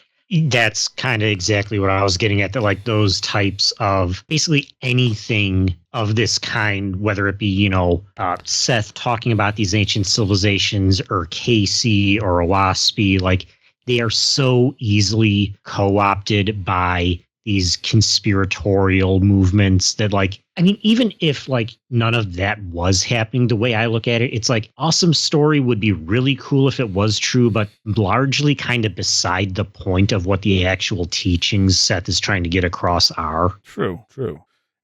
That's kind of exactly what I was getting at. That like those types of basically anything of this kind, whether it be, you know, Seth talking about these ancient civilizations or Casey or Owaspy, like they are so easily co-opted by these conspiratorial movements that, like, I mean, even if like none of that was happening, the way I look at it, it's like awesome story would be really cool if it was true, but largely kind of beside the point of what the actual teachings Seth is trying to get across are. True.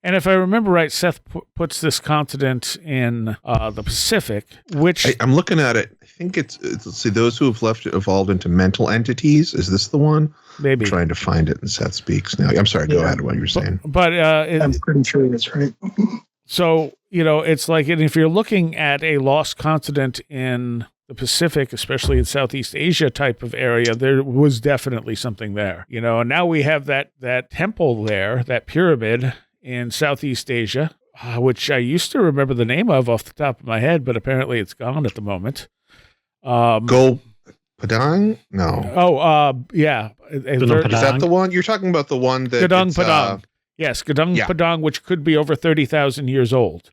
And if I remember right, Seth puts this continent in the Pacific, which... I'm looking at it. I think it's let's see, those who have left it evolved into mental entities. Is this the one? Maybe. I'm trying to find it in Seth Speaks now. I'm sorry, go ahead what you were saying. But I'm pretty sure that's right. So, you know, it's like, and if you're looking at a lost continent in the Pacific, especially in Southeast Asia type of area, there was definitely something there, you know, and now we have that temple there, that pyramid in Southeast Asia, which I used to remember the name of off the top of my head, but apparently it's gone at the moment. Go Padang? No. Oh, yeah. Is that the one? You're talking about the one that... Gadung Padang. Yes, Gadung Padang, which could be over 30,000 years old.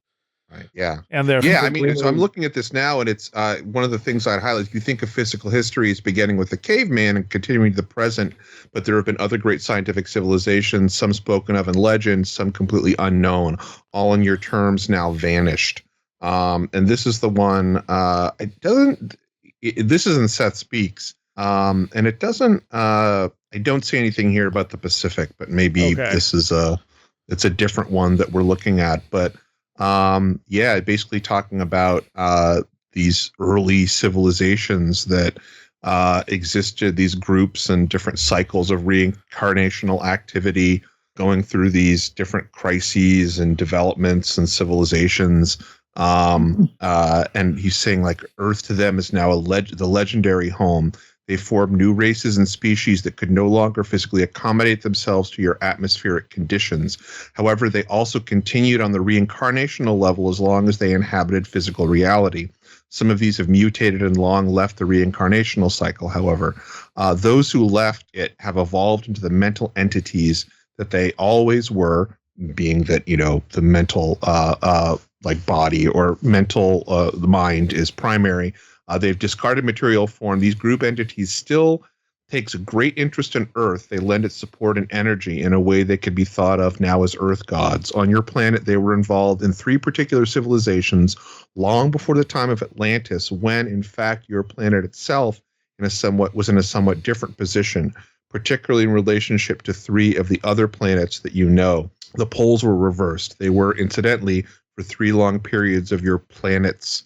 Right. Yeah. And they're I mean, so I'm looking at this now, and it's one of the things I'd highlight. If you think of physical history as beginning with the caveman and continuing to the present, but there have been other great scientific civilizations, some spoken of in legend, some completely unknown, all in your terms now vanished. And this is the one. This is in Seth Speaks, and it doesn't. I don't see anything here about the Pacific, but maybe this is it's a different one that we're looking at, but. Basically talking about these early civilizations that existed, these groups and different cycles of reincarnational activity, going through these different crises and developments and civilizations. And he's saying like Earth to them is now the legendary home. They formed new races and species that could no longer physically accommodate themselves to your atmospheric conditions. However, they also continued on the reincarnational level as long as they inhabited physical reality. Some of these have mutated and long left the reincarnational cycle, however. Those who left it have evolved into the mental entities that they always were, being that, you know, the mental like body or mental the mind is primary. They've discarded material form. These group entities still takes a great interest in Earth. They lend it support and energy in a way that could be thought of now as Earth gods. On your planet, they were involved in 3 particular civilizations long before the time of Atlantis, when, in fact, your planet itself was in a somewhat different position, particularly in relationship to 3 of the other planets that you know. The poles were reversed. They were, incidentally, for 3 long periods of your planet's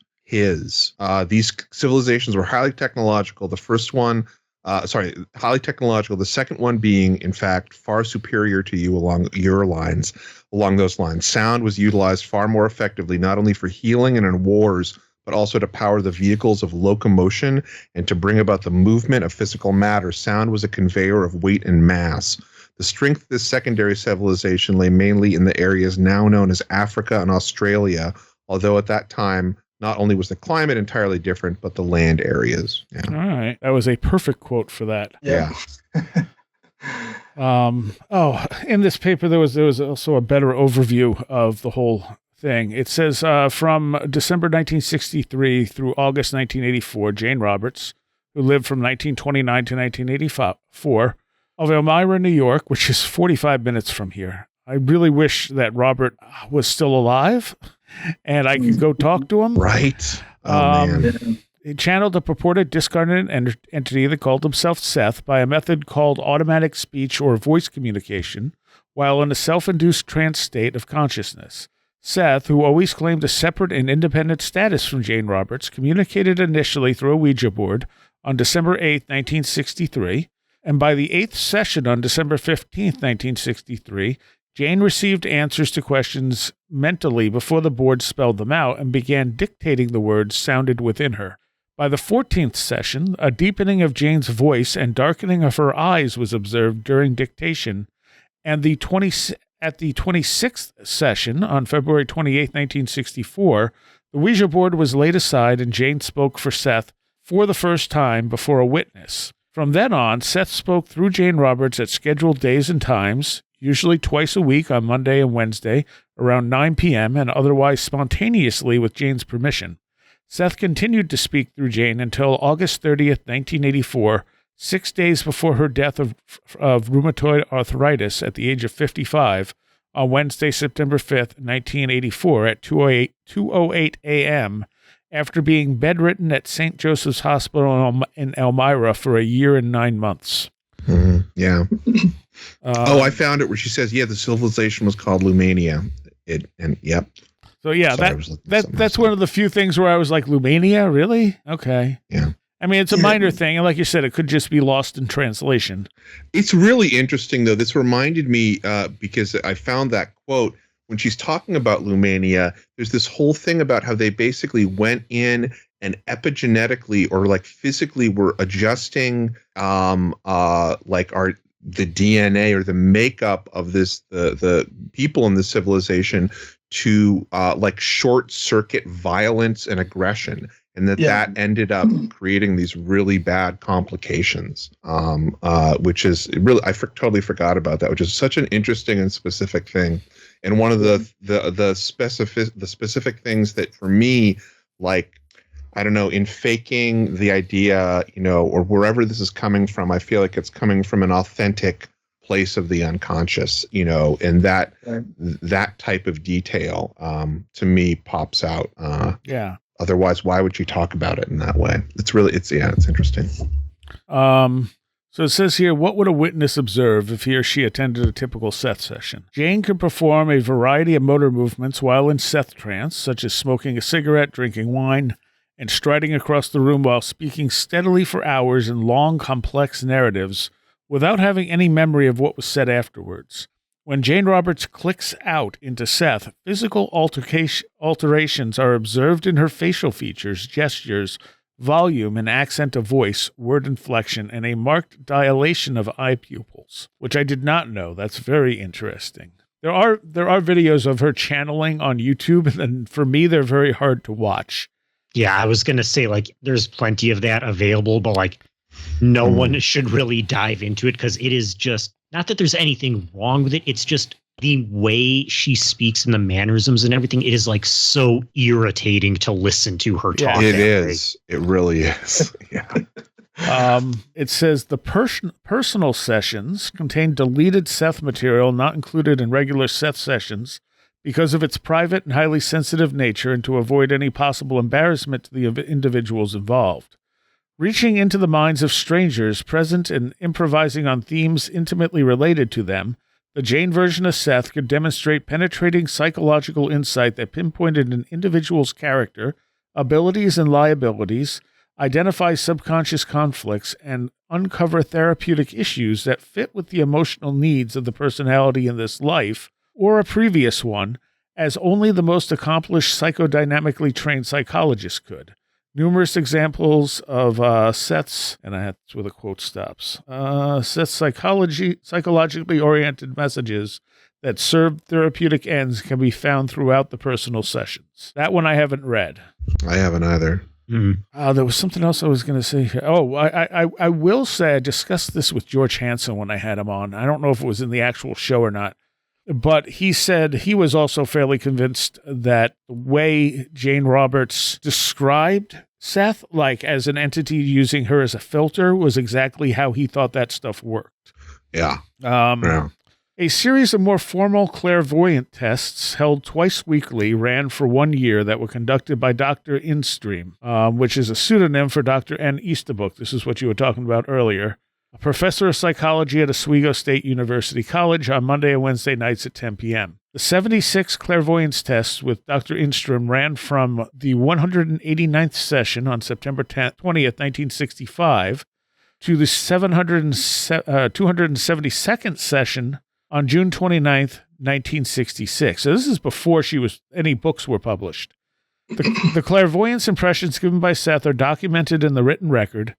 these civilizations were highly technological. The first one, highly technological. The second one being, in fact, far superior to you along those lines. Sound was utilized far more effectively, not only for healing and in wars, but also to power the vehicles of locomotion and to bring about the movement of physical matter. Sound was a conveyor of weight and mass. The strength of this secondary civilization lay mainly in the areas now known as Africa and Australia, although at that time, not only was the climate entirely different, but the land areas. Yeah. All right. That was a perfect quote for that. Yeah. In this paper, there was also a better overview of the whole thing. It says from December 1963 through August 1984, Jane Roberts, who lived from 1929 to 1984, of Elmira, New York, which is 45 minutes from here. I really wish that Robert was still alive and I could go talk to him. Right. Man. He channeled a purported discarnate entity that called himself Seth by a method called automatic speech or voice communication while in a self-induced trance state of consciousness. Seth, who always claimed a separate and independent status from Jane Roberts, communicated initially through a Ouija board on December 8, 1963, and by the 8th session on December 15, 1963, Jane received answers to questions mentally before the board spelled them out and began dictating the words sounded within her. By the 14th session, a deepening of Jane's voice and darkening of her eyes was observed during dictation, and the 22nd At the 26th session on February 28, 1964, the Ouija board was laid aside and Jane spoke for Seth for the first time before a witness. From then on, Seth spoke through Jane Roberts at scheduled days and times, usually twice a week on Monday and Wednesday, around 9 p.m., and otherwise spontaneously with Jane's permission. Seth continued to speak through Jane until August 30th, 1984, 6 days before her death of rheumatoid arthritis at the age of 55, on Wednesday, September 5th, 1984 at 2:08 a.m., after being bedridden at St. Joseph's Hospital in Elmira for a year and 9 months. Yeah. I found it where she says, the civilization was called Lumania. Yep. So, yeah, that's one of the few things where I was like, Lumania? Really? Okay. Yeah. I mean, it's a minor thing, and like you said, it could just be lost in translation. It's really interesting, though. This reminded me, because I found that quote, when she's talking about Lumania, there's this whole thing about how they basically went in and epigenetically or like physically were adjusting the DNA or the makeup of the people in the civilization to like short circuit violence and aggression. And that ended up creating these really bad complications, which is really, I totally forgot about that, which is such an interesting and specific thing. And one of the specific things that for me, like, I don't know, in faking the idea, or wherever this is coming from, I feel like it's coming from an authentic place of the unconscious, and that type of detail to me pops out. Otherwise, why would you talk about it in that way? It's interesting. So it says here, what would a witness observe if he or she attended a typical Seth session? Jane could perform a variety of motor movements while in Seth trance, such as smoking a cigarette, drinking wine, and striding across the room while speaking steadily for hours in long, complex narratives without having any memory of what was said afterwards. When Jane Roberts clicks out into Seth, physical alterations are observed in her facial features, gestures, volume and accent of voice, word inflection, and a marked dilation of eye pupils, which I did not know. That's very interesting. There are videos of her channeling on YouTube, and for me, they're very hard to watch. Yeah, I was going to say, like, there's plenty of that available, but, like, no one should really dive into it because it is just, not that there's anything wrong with it, it's just the way she speaks and the mannerisms and everything. It is, like, so irritating to listen to her talk. It is. It really is. Yeah. It says the personal sessions contain deleted Seth material not included in regular Seth sessions because of its private and highly sensitive nature and to avoid any possible embarrassment to the individuals involved. Reaching into the minds of strangers present and improvising on themes intimately related to them, the Jane version of Seth could demonstrate penetrating psychological insight that pinpointed an individual's character, abilities, and liabilities, identify subconscious conflicts, and uncover therapeutic issues that fit with the emotional needs of the personality in this life or a previous one, as only the most accomplished psychodynamically trained psychologist could. Numerous examples of Seth's, and that's where the quote stops, Seth's psychologically oriented messages that serve therapeutic ends can be found throughout the personal sessions. That one I haven't read. I haven't either. There was something else I was going to say here. Oh, I will say I discussed this with George Hansen when I had him on. I don't know if it was in the actual show or not, but he said he was also fairly convinced that the way Jane Roberts described Seth, like as an entity using her as a filter, was exactly how he thought that stuff worked. Yeah. A series of more formal clairvoyant tests held twice weekly ran for 1 year that were conducted by Dr. Instream, which is a pseudonym for Dr. N. Easterbrook. This is what you were talking about earlier. A professor of psychology at Oswego State University College on Monday and Wednesday nights at 10 p.m. The 76 clairvoyance tests with Dr. Instrom ran from the 189th session on September 20th, 1965 to the 272nd session on June 29th, 1966. So this is before any books were published. The clairvoyance impressions given by Seth are documented in the written record.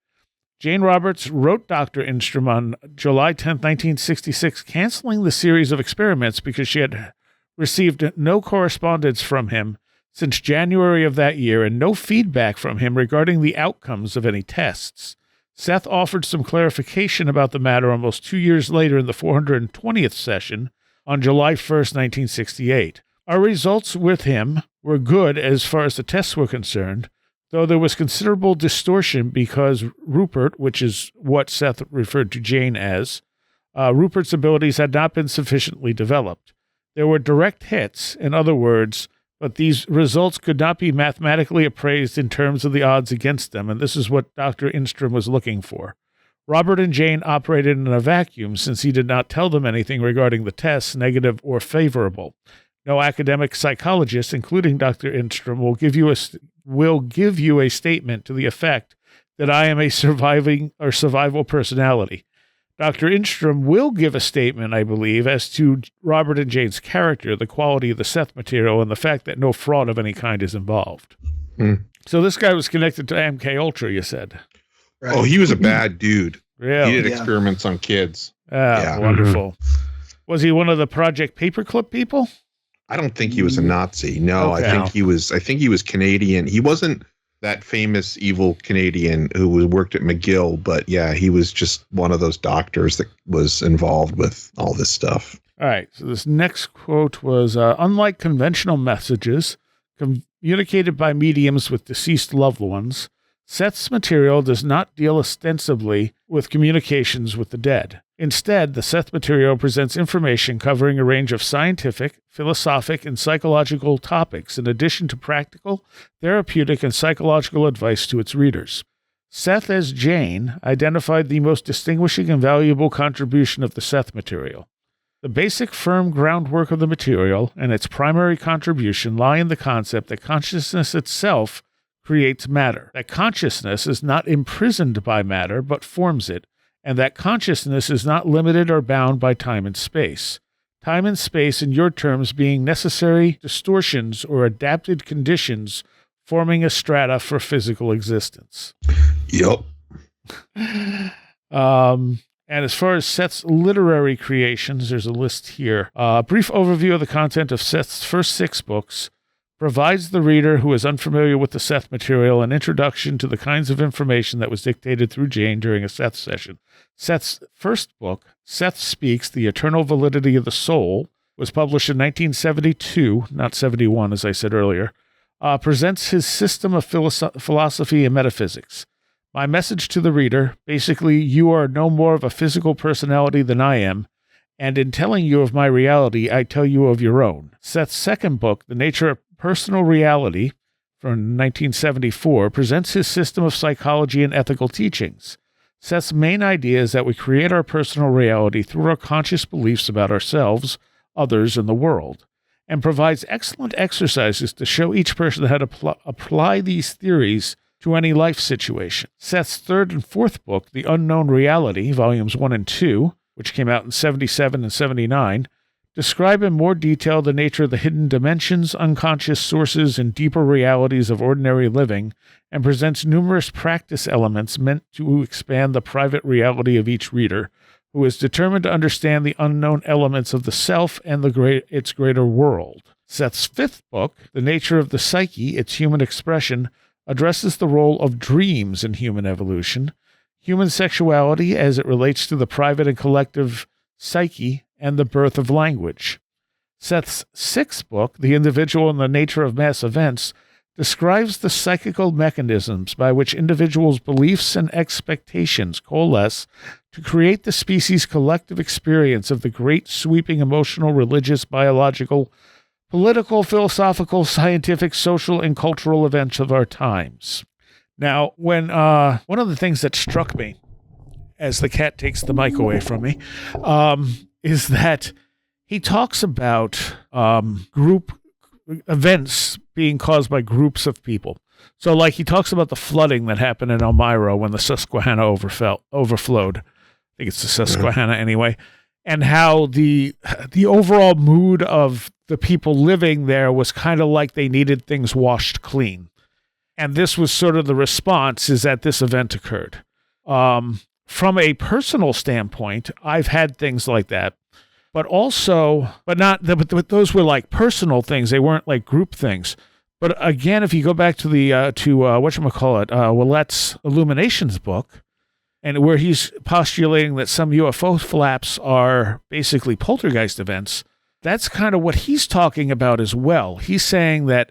Jane Roberts wrote Dr. Instrom on July 10, 1966, canceling the series of experiments because she had received no correspondence from him since January of that year and no feedback from him regarding the outcomes of any tests. Seth offered some clarification about the matter almost 2 years later in the 420th session on July 1st, 1968. Our results with him were good as far as the tests were concerned, though there was considerable distortion because Rupert, which is what Seth referred to Jane as, Rupert's abilities had not been sufficiently developed. There were direct hits, in other words, but these results could not be mathematically appraised in terms of the odds against them, and this is what Dr. Instrom was looking for. Robert and Jane operated in a vacuum since he did not tell them anything regarding the tests, negative or favorable. No academic psychologist, including Dr. Instrom, will give you a statement to the effect that I am a survival personality. Dr. Instrom will give a statement, I believe, as to Robert and Jane's character, the quality of the Seth material, and the fact that no fraud of any kind is involved. So this guy was connected to MK Ultra, you said? Right. Oh, he was a bad dude. Really? He did experiments on kids. Yeah, wonderful. Was he one of the Project Paperclip people? I don't think he was a Nazi. No, Okay. I think he was Canadian. He wasn't that famous evil Canadian who worked at McGill, but yeah, he was just one of those doctors that was involved with all this stuff. All right. So this next quote was, unlike conventional messages communicated by mediums with deceased loved ones, Seth's material does not deal ostensibly with communications with the dead. Instead, the Seth material presents information covering a range of scientific, philosophic, and psychological topics, in addition to practical, therapeutic, and psychological advice to its readers. Seth, as Jane, identified the most distinguishing and valuable contribution of the Seth material. The basic firm groundwork of the material and its primary contribution lie in the concept that consciousness itself creates matter, that consciousness is not imprisoned by matter, but forms it, and that consciousness is not limited or bound by time and space. Time and space, in your terms, being necessary distortions or adapted conditions forming a strata for physical existence. Yep. And as far as Seth's literary creations, there's a list here. A brief overview of the content of Seth's first 6 books provides the reader who is unfamiliar with the Seth material an introduction to the kinds of information that was dictated through Jane during a Seth session. Seth's first book, Seth Speaks, The Eternal Validity of the Soul, was published in 1972, not 71, as I said earlier, presents his system of philosophy and metaphysics. My message to the reader, basically, you are no more of a physical personality than I am, and in telling you of my reality, I tell you of your own. Seth's second book, The Nature of Personal Reality, from 1974, presents his system of psychology and ethical teachings. Seth's main idea is that we create our personal reality through our conscious beliefs about ourselves, others, and the world, and provides excellent exercises to show each person how to apply these theories to any life situation. Seth's third and fourth book, The Unknown Reality, volumes 1 and 2, which came out in 77 and 79, describe in more detail the nature of the hidden dimensions, unconscious sources, and deeper realities of ordinary living, and presents numerous practice elements meant to expand the private reality of each reader, who is determined to understand the unknown elements of the self and its greater world. Seth's fifth book, The Nature of the Psyche, Its Human Expression, addresses the role of dreams in human evolution, human sexuality as it relates to the private and collective psyche, and the birth of language. Seth's sixth book, The Individual and the Nature of Mass Events, describes the psychical mechanisms by which individuals' beliefs and expectations coalesce to create the species' collective experience of the great sweeping emotional, religious, biological, political, philosophical, scientific, social, and cultural events of our times. Now, when one of the things that struck me as the cat takes the mic away from me is that he talks about group events being caused by groups of people. So, like, he talks about the flooding that happened in Elmira when the Susquehanna overflowed. I think it's the Susquehanna anyway. And how the overall mood of the people living there was kind of like they needed things washed clean. And this was sort of the response, is that this event occurred. From a personal standpoint, I've had things like that, but those were like personal things. They weren't like group things. But again, if you go back to the Willette's Illuminations book, and where he's postulating that some UFO flaps are basically poltergeist events, that's kind of what he's talking about as well. He's saying that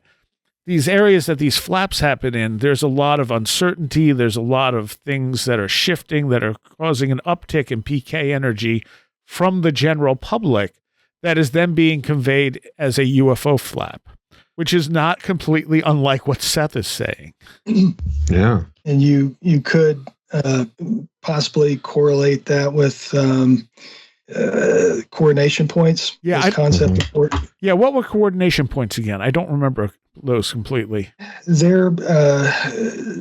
these areas that these flaps happen in, there's a lot of uncertainty. There's a lot of things that are shifting, that are causing an uptick in PK energy from the general public that is then being conveyed as a UFO flap, which is not completely unlike what Seth is saying. Yeah. And you could possibly correlate that with coordination points. Yeah, concept. Yeah, what were coordination points again? I don't remember those completely. They're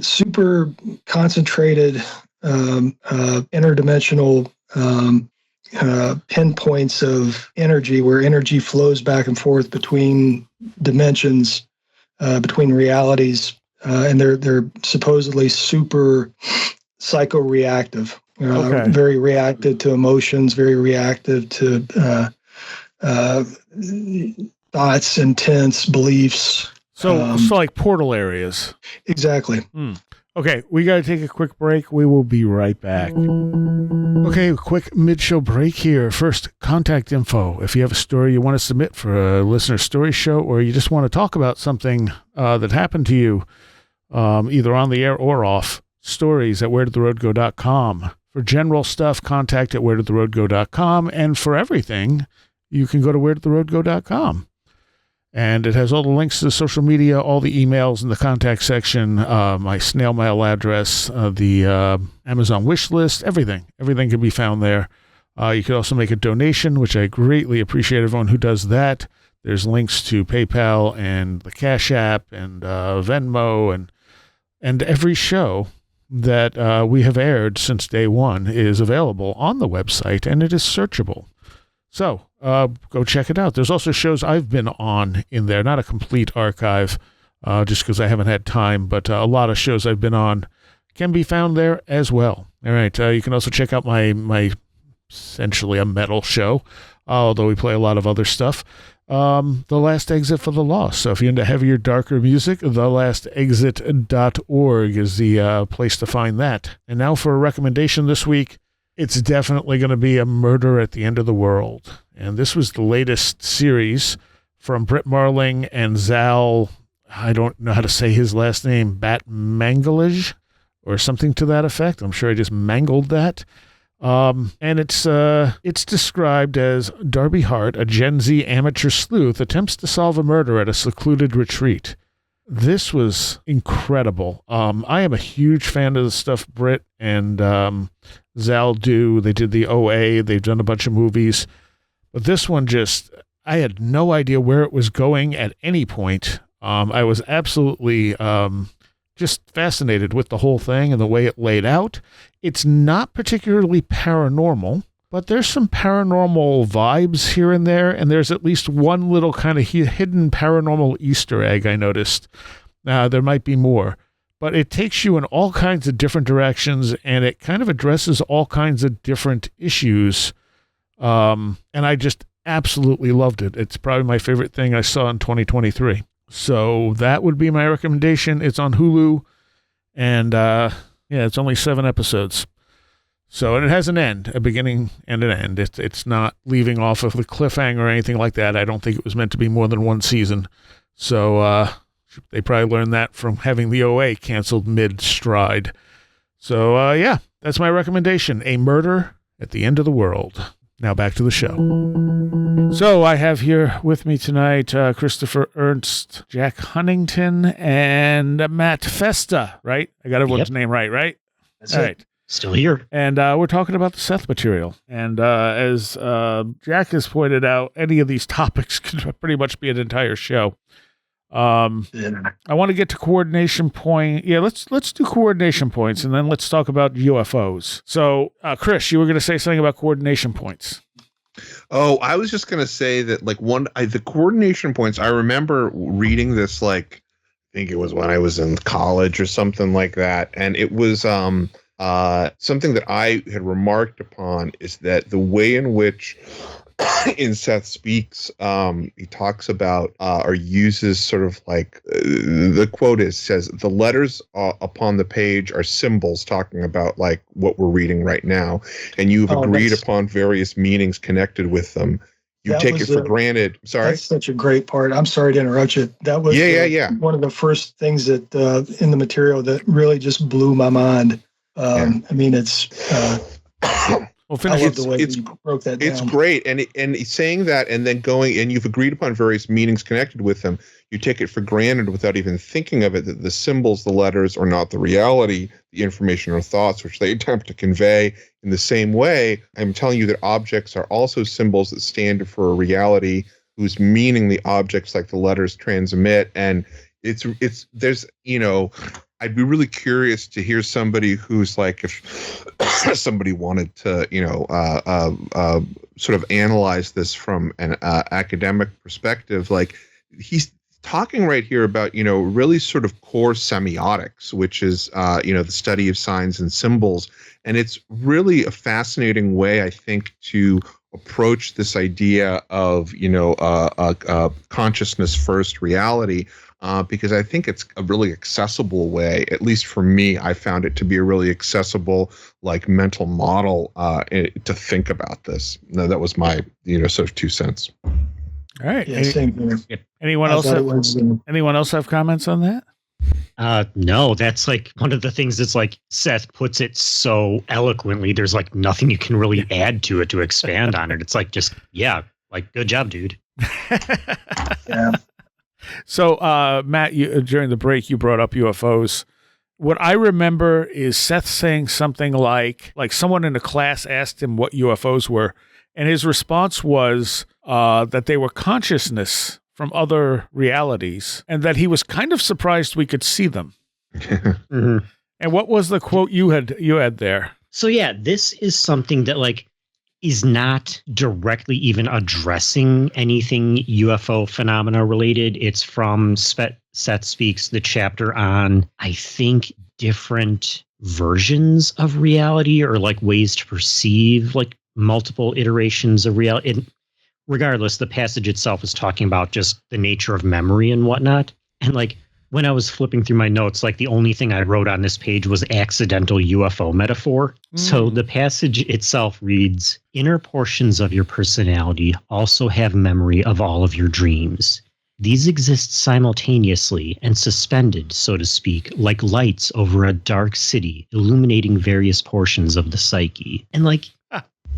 super concentrated interdimensional pinpoints of energy, where energy flows back and forth between dimensions, between realities, and they're supposedly super psychoreactive. Very reactive to emotions, very reactive to thoughts, intents, beliefs. So like portal areas. Exactly. Okay, we got to take a quick break. We will be right back. Okay, quick mid-show break here. First, contact info. If you have a story you want to submit for a listener story show, or you just want to talk about something that happened to you, either on the air or off, stories at wheredidtheroadgo.com. For general stuff, contact at wheredidtheroadgo.com. And for everything, you can go to wheredidtheroadgo.com. And it has all the links to the social media, all the emails in the contact section, my snail mail address, the Amazon wish list, everything. Everything can be found there. You can also make a donation, which I greatly appreciate everyone who does that. There's links to PayPal and the Cash App and Venmo, and every show that we have aired since day one is available on the website, and it is searchable. So go check it out. There's also shows I've been on in there, not a complete archive, just because I haven't had time, but a lot of shows I've been on can be found there as well. All right. You can also check out my essentially a metal show, although we play a lot of other stuff. The Last Exit for the Lost. So if you're into heavier, darker music, thelastexit.org is the place to find that. And now for a recommendation this week. It's definitely going to be A Murder at the End of the World. And this was the latest series from Britt Marling and Zal, I don't know how to say his last name, Batmanglage or something to that effect. I'm sure I just mangled that. And it's described as Darby Hart, a Gen Z amateur sleuth, attempts to solve a murder at a secluded retreat. This was incredible. I am a huge fan of the stuff Britt and Zal do. They did the OA. They've done a bunch of movies. But this one I had no idea where it was going at any point. I was absolutely just fascinated with the whole thing and the way it laid out. It's not particularly paranormal, but there's some paranormal vibes here and there, and there's at least one little kind of hidden paranormal Easter egg I noticed. There might be more, but it takes you in all kinds of different directions, and it kind of addresses all kinds of different issues, and I just absolutely loved it. It's probably my favorite thing I saw in 2023. So that would be my recommendation. It's on Hulu, and it's only 7 episodes. So, and it has an end, a beginning and an end. It's not leaving off of the cliffhanger or anything like that. I don't think it was meant to be more than one season. So, they probably learned that from having the OA canceled mid-stride. So, that's my recommendation. A Murder at the End of the World. Now back to the show. So I have here with me tonight Christopher Ernst, Jack Huntington, and Matt Festa, right? I got everyone's name right? That's all right. Still here. And we're talking about the Seth material. And as Jack has pointed out, any of these topics could pretty much be an entire show. I want to get to coordination point. Yeah, let's do coordination points, and then let's talk about UFOs. So, Chris, you were going to say something about coordination points. Oh, I was just going to say that, like, the coordination points, I remember reading this, like, I think it was when I was in college or something like that. And it was something that I had remarked upon is that the way in which in Seth Speaks, he talks about or uses sort of like the quote says the letters upon the page are symbols, talking about like what we're reading right now, and you've agreed upon various meanings connected with them. You take it for granted. Sorry, that's such a great part. I'm sorry to interrupt you. That was one of the first things that in the material that really just blew my mind. I mean, it's. Well, I love the way you broke that down. It's great, and he's saying that, and then going, and you've agreed upon various meanings connected with them. You take it for granted without even thinking of it that the symbols, the letters, are not the reality, the information or thoughts which they attempt to convey. In the same way, I'm telling you that objects are also symbols that stand for a reality whose meaning the objects, like the letters, transmit. And there's I'd be really curious to hear somebody who's like, if somebody wanted to, sort of analyze this from an academic perspective, like he's talking right here about, really sort of core semiotics, which is, the study of signs and symbols. And it's really a fascinating way, I think, to approach this idea of, consciousness first reality. Because I think it's a really accessible way, at least for me, I found it to be a really accessible, like, mental model to think about this. No, that was my, sort of 2 cents. All right. Yeah, same here. Anyone else have comments on that? No, that's like one of the things that's like Seth puts it so eloquently. There's like nothing you can really add to it to expand on it. It's like just, good job, dude. Yeah. So, Matt, during the break, you brought up UFOs. What I remember is Seth saying something like someone in the class asked him what UFOs were, and his response was that they were consciousness from other realities, and that he was kind of surprised we could see them. Mm-hmm. And what was the quote you had there? So, this is something that is not directly even addressing anything UFO phenomena related. It's from Seth Speaks, the chapter on, I think, different versions of reality or ways to perceive multiple iterations of reality. Regardless, the passage itself is talking about just the nature of memory and whatnot. And when I was flipping through my notes, the only thing I wrote on this page was accidental UFO metaphor. So the passage itself reads, inner portions of your personality also have memory of all of your dreams. These exist simultaneously and suspended, so to speak, like lights over a dark city, illuminating various portions of the psyche. And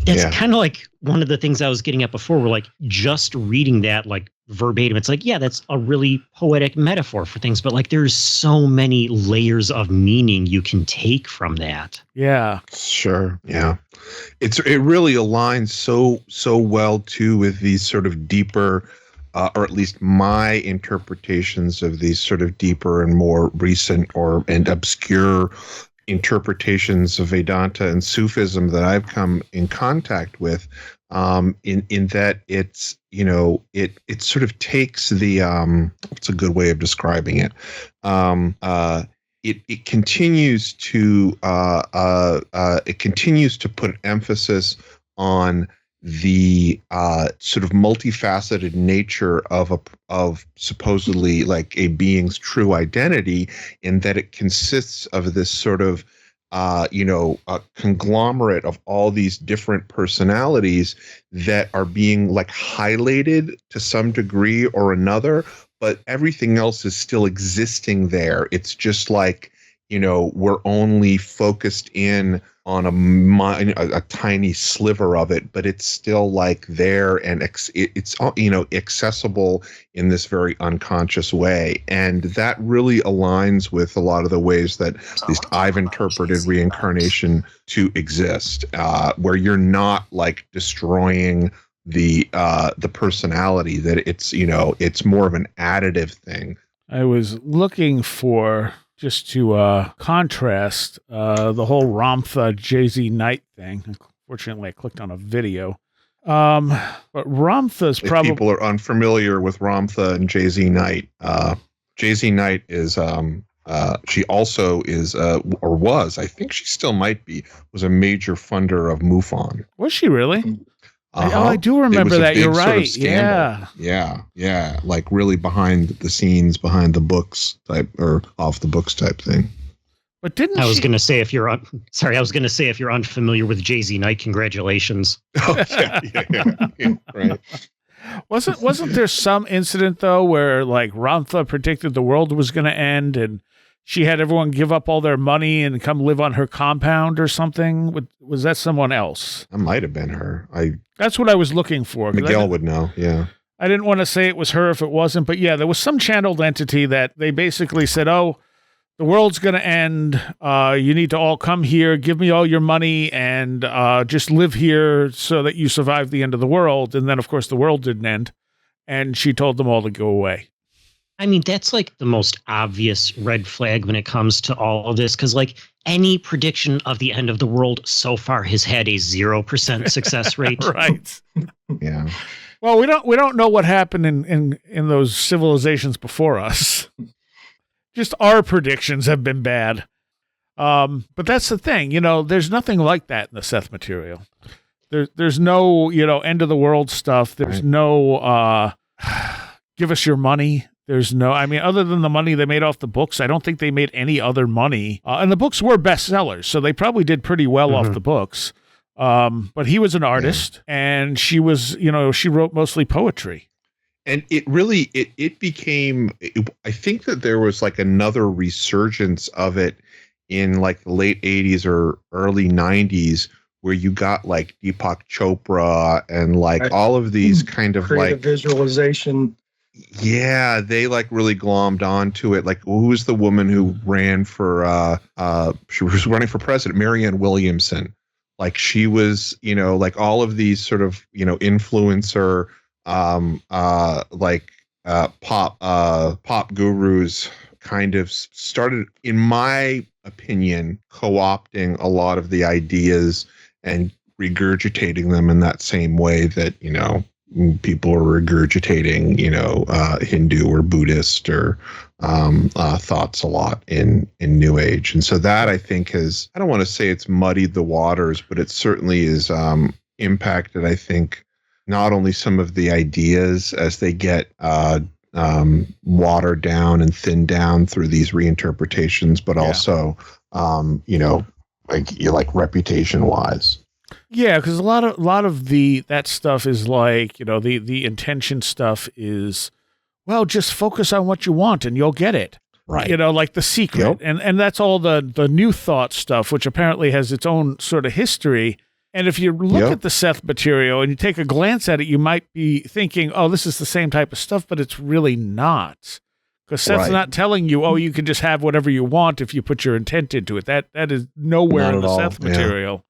that's kind of one of the things I was getting at before, where just reading that verbatim, it's that's a really poetic metaphor for things, but there's so many layers of meaning you can take from that. Yeah. Sure. Yeah. It really aligns so well too with these sort of deeper or at least my interpretations of these sort of deeper and more recent and obscure interpretations of Vedanta and Sufism that I've come in contact with, in that it's, it sort of takes the, what's a good way of describing it? It continues to put emphasis on the sort of multifaceted nature of supposedly a being's true identity, in that it consists of this sort of a conglomerate of all these different personalities that are being highlighted to some degree or another, but everything else is still existing there. It's just we're only focused in on a tiny sliver of it, but it's still there, and it's accessible in this very unconscious way. And that really aligns with a lot of the ways that at least I've interpreted reincarnation to exist, where you're not destroying the personality, that it's more of an additive thing. I was looking for, just to contrast the whole Ramtha Jay-Z Knight thing. Unfortunately, I clicked on a video. But Ramtha's probably... People are unfamiliar with Ramtha and Jay-Z Knight. Jay-Z Knight is She also is, or was, I think she still might be, was a major funder of MUFON. Was she really? Uh-huh. Oh, I do remember that. You're right. Yeah. Like really behind the scenes, behind the books type, or off the books type thing. But didn't I was going to say if you're unfamiliar with Jay-Z Knight, congratulations. Oh, yeah, right. Wasn't there some incident though where like Ramtha predicted the world was going to end and she had everyone give up all their money and come live on her compound or something? Was that someone else? That might have been her. That's what I was looking for. Miguel would know. Yeah. I didn't want to say it was her if it wasn't, but yeah, there was some channeled entity that they basically said, "Oh, the world's going to end. You need to all come here, give me all your money, and just live here so that you survive the end of the world." And then, of course, the world didn't end. And she told them all to go away. I mean, that's like the most obvious red flag when it comes to all of this, because like any prediction of the end of the world so far has had a 0% success rate. Right. Yeah. Well, we don't know what happened in those civilizations before us. Just our predictions have been bad. But that's the thing, there's nothing like that in the Seth material. There's no, end of the world stuff. There's no give us your money. There's no, other than the money they made off the books, I don't think they made any other money. And the books were bestsellers, so they probably did pretty well off the books. But he was an artist, and she was, she wrote mostly poetry. And it really, it became, I think that there was like another resurgence of it in like the late 80s or early 90s, where you got like Depok Chopra and like all of these kind of creative like visualization. Yeah, they like really glommed onto it. Like, who was the woman who ran for, she was running for president, Marianne Williamson. Like she was, like all of these sort of, influencer, pop gurus kind of started, in my opinion, co-opting a lot of the ideas and regurgitating them in that same way that, people are regurgitating, Hindu or Buddhist or thoughts a lot in New Age. And so that I think has, I don't want to say it's muddied the waters, but it certainly is impacted, I think, not only some of the ideas as they get watered down and thinned down through these reinterpretations, but also, like reputation wise. Yeah, because a lot of that stuff is like, the intention stuff is, well, just focus on what you want and you'll get it. Right. Like The Secret. Yep. And that's all the New Thought stuff, which apparently has its own sort of history. And if you look at the Seth material and you take a glance at it, you might be thinking, oh, this is the same type of stuff, but it's really not. Because Seth's not telling you, oh, you can just have whatever you want if you put your intent into it. That is nowhere in the Seth material.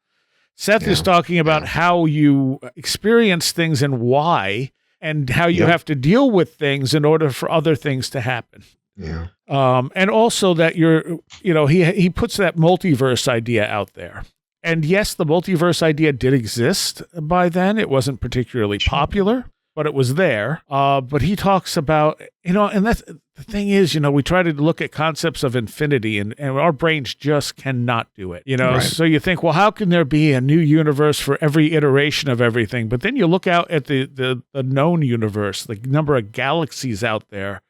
Seth is talking about how you experience things and why, and how you have to deal with things in order for other things to happen. Yeah. And also that he puts that multiverse idea out there. And yes, the multiverse idea did exist by then. It wasn't particularly popular, but it was there. But he talks about, and that's the thing is, we try to look at concepts of infinity and our brains just cannot do it, So you think, well, how can there be a new universe for every iteration of everything? But then you look out at the known universe, the number of galaxies out there.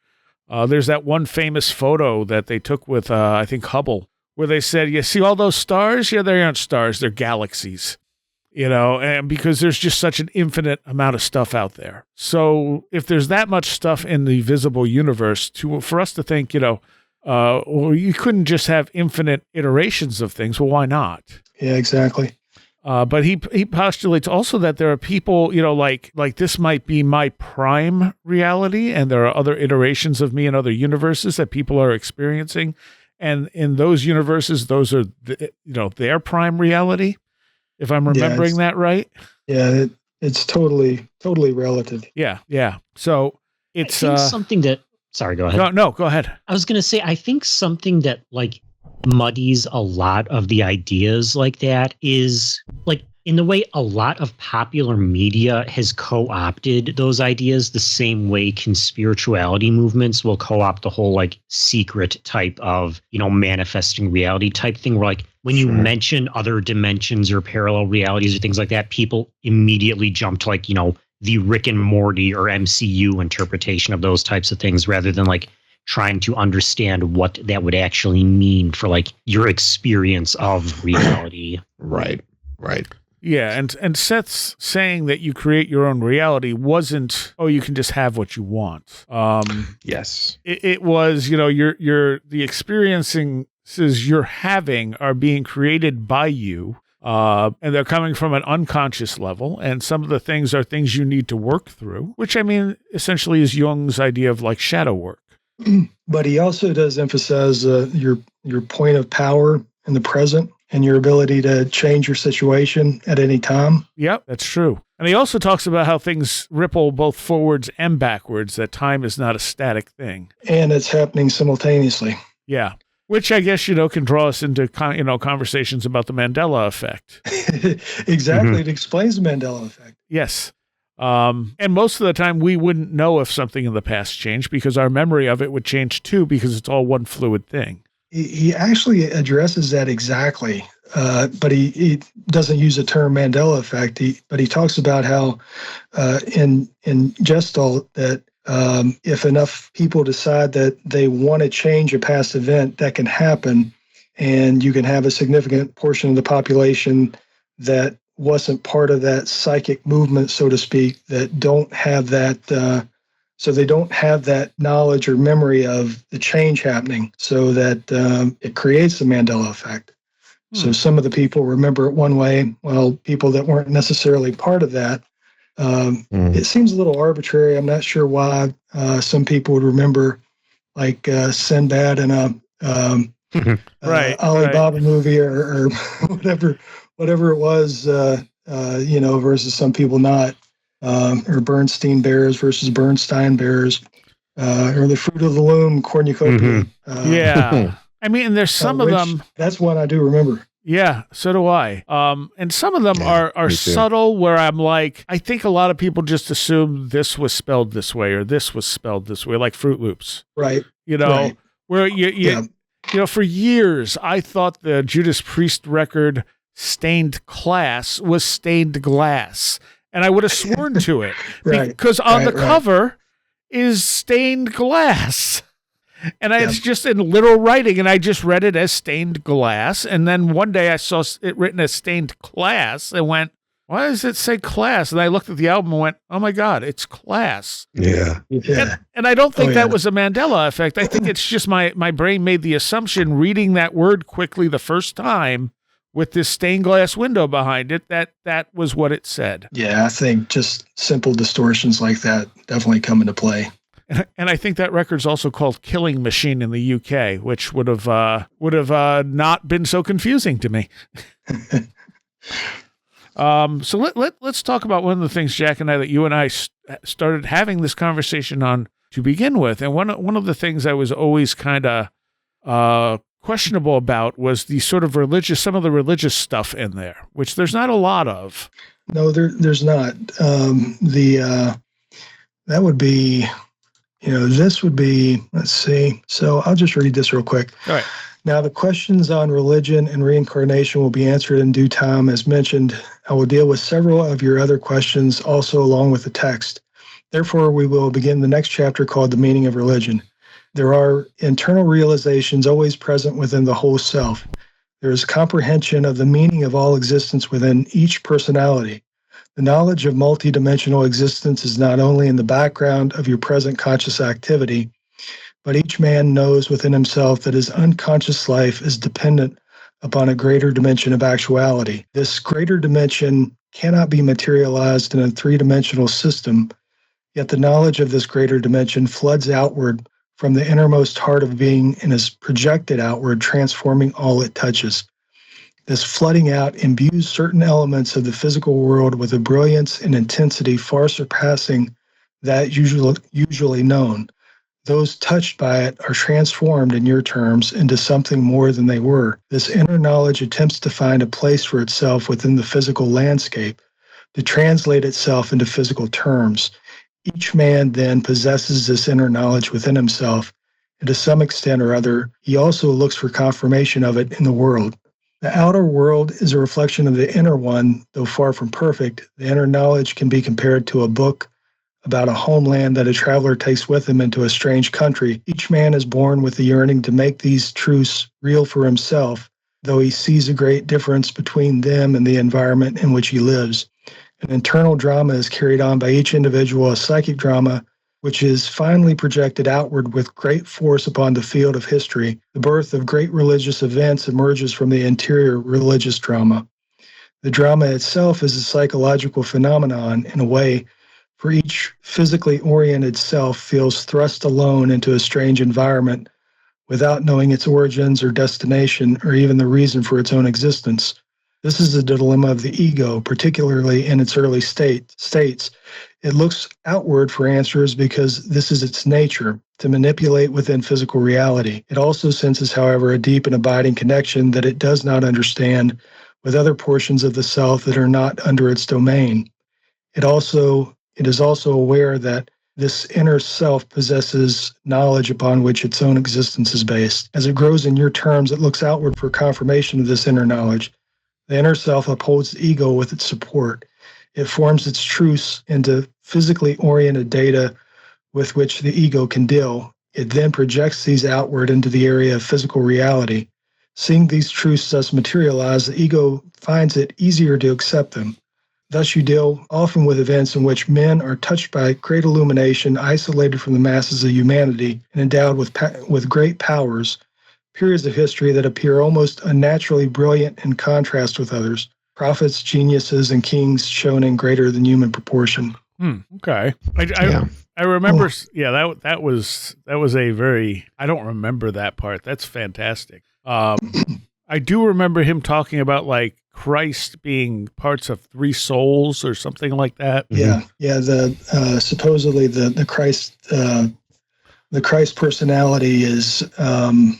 There's that one famous photo that they took with, I think, Hubble, where they said, you see all those stars? Yeah, they aren't stars, they're galaxies. And because there's just such an infinite amount of stuff out there. So if there's that much stuff in the visible universe, for us to think, well, you couldn't just have infinite iterations of things. Well, why not? Yeah, exactly. But he postulates also that there are people, like this might be my prime reality, and there are other iterations of me in other universes that people are experiencing. And in those universes, those are, their prime reality. If I'm remembering that right. Yeah, it's totally relative. Yeah. So it's something that, sorry, go ahead. No, go ahead. I was going to say, I think something that like muddies a lot of the ideas like that is like in the way a lot of popular media has co-opted those ideas, the same way conspirituality movements will co-opt the whole like secret type of, manifesting reality type thing, where like when you mention other dimensions or parallel realities or things like that, people immediately jump to like, the Rick and Morty or MCU interpretation of those types of things, rather than like trying to understand what that would actually mean for like your experience of reality. Right. Yeah, and Seth's saying that you create your own reality wasn't, you can just have what you want. Yes. It was, the experiences you're having are being created by you, and they're coming from an unconscious level, and some of the things are things you need to work through, which, I mean, essentially is Jung's idea of like shadow work. But he also does emphasize your point of power in the present and your ability to change your situation at any time. Yep, that's true. And he also talks about how things ripple both forwards and backwards, that time is not a static thing. And it's happening simultaneously. Yeah, which I guess, can draw us into, conversations about the Mandela Effect. Exactly. It explains the Mandela Effect. Yes. And most of the time we wouldn't know if something in the past changed because our memory of it would change too, because it's all one fluid thing. He actually addresses that exactly, but he doesn't use the term Mandela Effect. But he talks about how in Gestalt that if enough people decide that they want to change a past event, that can happen, and you can have a significant portion of the population that wasn't part of that psychic movement, so to speak, that don't have that. So they don't have that knowledge or memory of the change happening, so that it creates the Mandela Effect. So some of the people remember it one way, while people that weren't necessarily part of that, it seems a little arbitrary. I'm not sure why some people would remember like Sinbad in a Alibaba movie or whatever it was, versus some people not. Or Bernstein Bears versus Bernstein Bears, or the Fruit of the Loom cornucopia. Yeah. I mean, there's some of them. That's one I do remember. Yeah, so do I. And some of them are subtle, where I'm like, I think a lot of people just assume this was spelled this way or this was spelled this way, like Fruit Loops. Right. Where for years, I thought the Judas Priest record Stained Class was stained glass. And I would have sworn to it because on the cover is stained glass. And it's just in literal writing, and I just read it as stained glass. And then one day I saw it written as stained class and went, why does it say class? And I looked at the album and went, oh my God, it's class. Yeah. And I don't think that was a Mandela effect. I think it's just my brain made the assumption, reading that word quickly the first time, with this stained glass window behind it, that was what it said. Yeah, I think just simple distortions like that definitely come into play. And I think that record's also called Killing Machine in the UK, which would have not been so confusing to me. So let's talk about one of the things, Jack and I, that you and I started having this conversation on to begin with. And one of the things I was always kind of questionable about was the sort of some of the religious stuff in there, which there's not a lot of. No, there's not. That would be, this would be, let's see. So I'll just read this real quick. All right. Now, the questions on religion and reincarnation will be answered in due time. As mentioned, I will deal with several of your other questions also along with the text. Therefore, we will begin the next chapter called The Meaning of Religion. There are internal realizations always present within the whole self. There is comprehension of the meaning of all existence within each personality. The knowledge of multidimensional existence is not only in the background of your present conscious activity, but each man knows within himself that his unconscious life is dependent upon a greater dimension of actuality. This greater dimension cannot be materialized in a three-dimensional system, yet the knowledge of this greater dimension floods outward from the innermost heart of being and is projected outward, transforming all it touches. This flooding out imbues certain elements of the physical world with a brilliance and intensity far surpassing that usually known. Those touched by it are transformed, in your terms, into something more than they were. This inner knowledge attempts to find a place for itself within the physical landscape, to translate itself into physical terms. Each man then possesses this inner knowledge within himself, and to some extent or other, he also looks for confirmation of it in the world. The outer world is a reflection of the inner one, though far from perfect. The inner knowledge can be compared to a book about a homeland that a traveler takes with him into a strange country. Each man is born with the yearning to make these truths real for himself, though he sees a great difference between them and the environment in which he lives. An internal drama is carried on by each individual, a psychic drama, which is finally projected outward with great force upon the field of history. The birth of great religious events emerges from the interior religious drama. The drama itself is a psychological phenomenon in a way, for each physically oriented self feels thrust alone into a strange environment without knowing its origins or destination or even the reason for its own existence. This is the dilemma of the ego, particularly in its early states. It looks outward for answers because this is its nature, to manipulate within physical reality. It also senses, however, a deep and abiding connection that it does not understand with other portions of the self that are not under its domain. It is also aware that this inner self possesses knowledge upon which its own existence is based. As it grows in your terms, it looks outward for confirmation of this inner knowledge. The inner self upholds the ego with its support. It forms its truths into physically oriented data with which the ego can deal. It then projects these outward into the area of physical reality. Seeing these truths thus materialize, the ego finds it easier to accept them. Thus, you deal often with events in which men are touched by great illumination, isolated from the masses of humanity, and endowed with great powers, periods of history that appear almost unnaturally brilliant in contrast with others. Prophets, geniuses, and kings shown in greater than human proportion. Okay. I remember, that was a very, I don't remember that part. That's fantastic. I do remember him talking about like Christ being parts of three souls or something like that. Yeah. Supposedly the Christ personality is John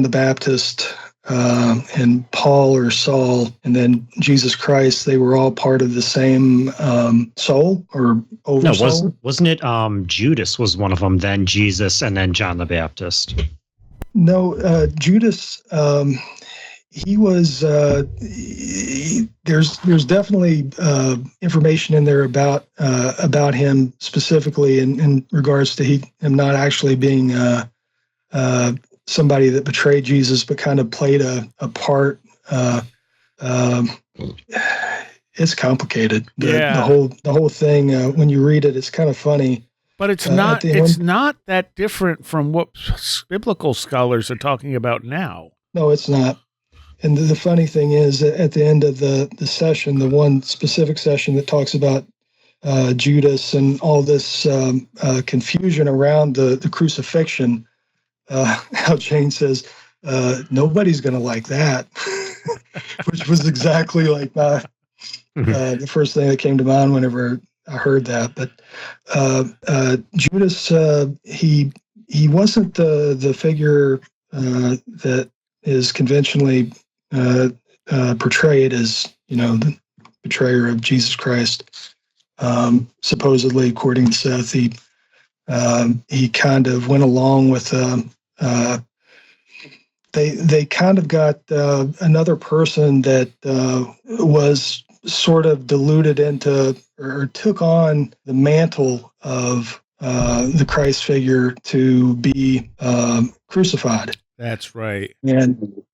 the Baptist and Paul or Saul, and then Jesus Christ. They were all part of the same soul or oversoul. No, wasn't it? Judas was one of them. Then Jesus, and then John the Baptist. No, Judas. He was. There's definitely information in there about him specifically in regards to him not actually being somebody that betrayed Jesus, but kind of played a part. It's complicated. The whole thing. When you read it, it's kind of funny. But it's not. It's not that different from what biblical scholars are talking about now. No, it's not. And the funny thing is, at the end of the session, the one specific session that talks about Judas and all this confusion around the crucifixion, how Jane says, nobody's going to like that, which was exactly like the first thing that came to mind whenever I heard that. But Judas, he wasn't the figure that is conventionally portrayed as, the betrayer of Jesus Christ. Supposedly, according to Seth, he kind of went along with. They kind of got another person that was sort of deluded into or took on the mantle of the Christ figure to be crucified. That's right. And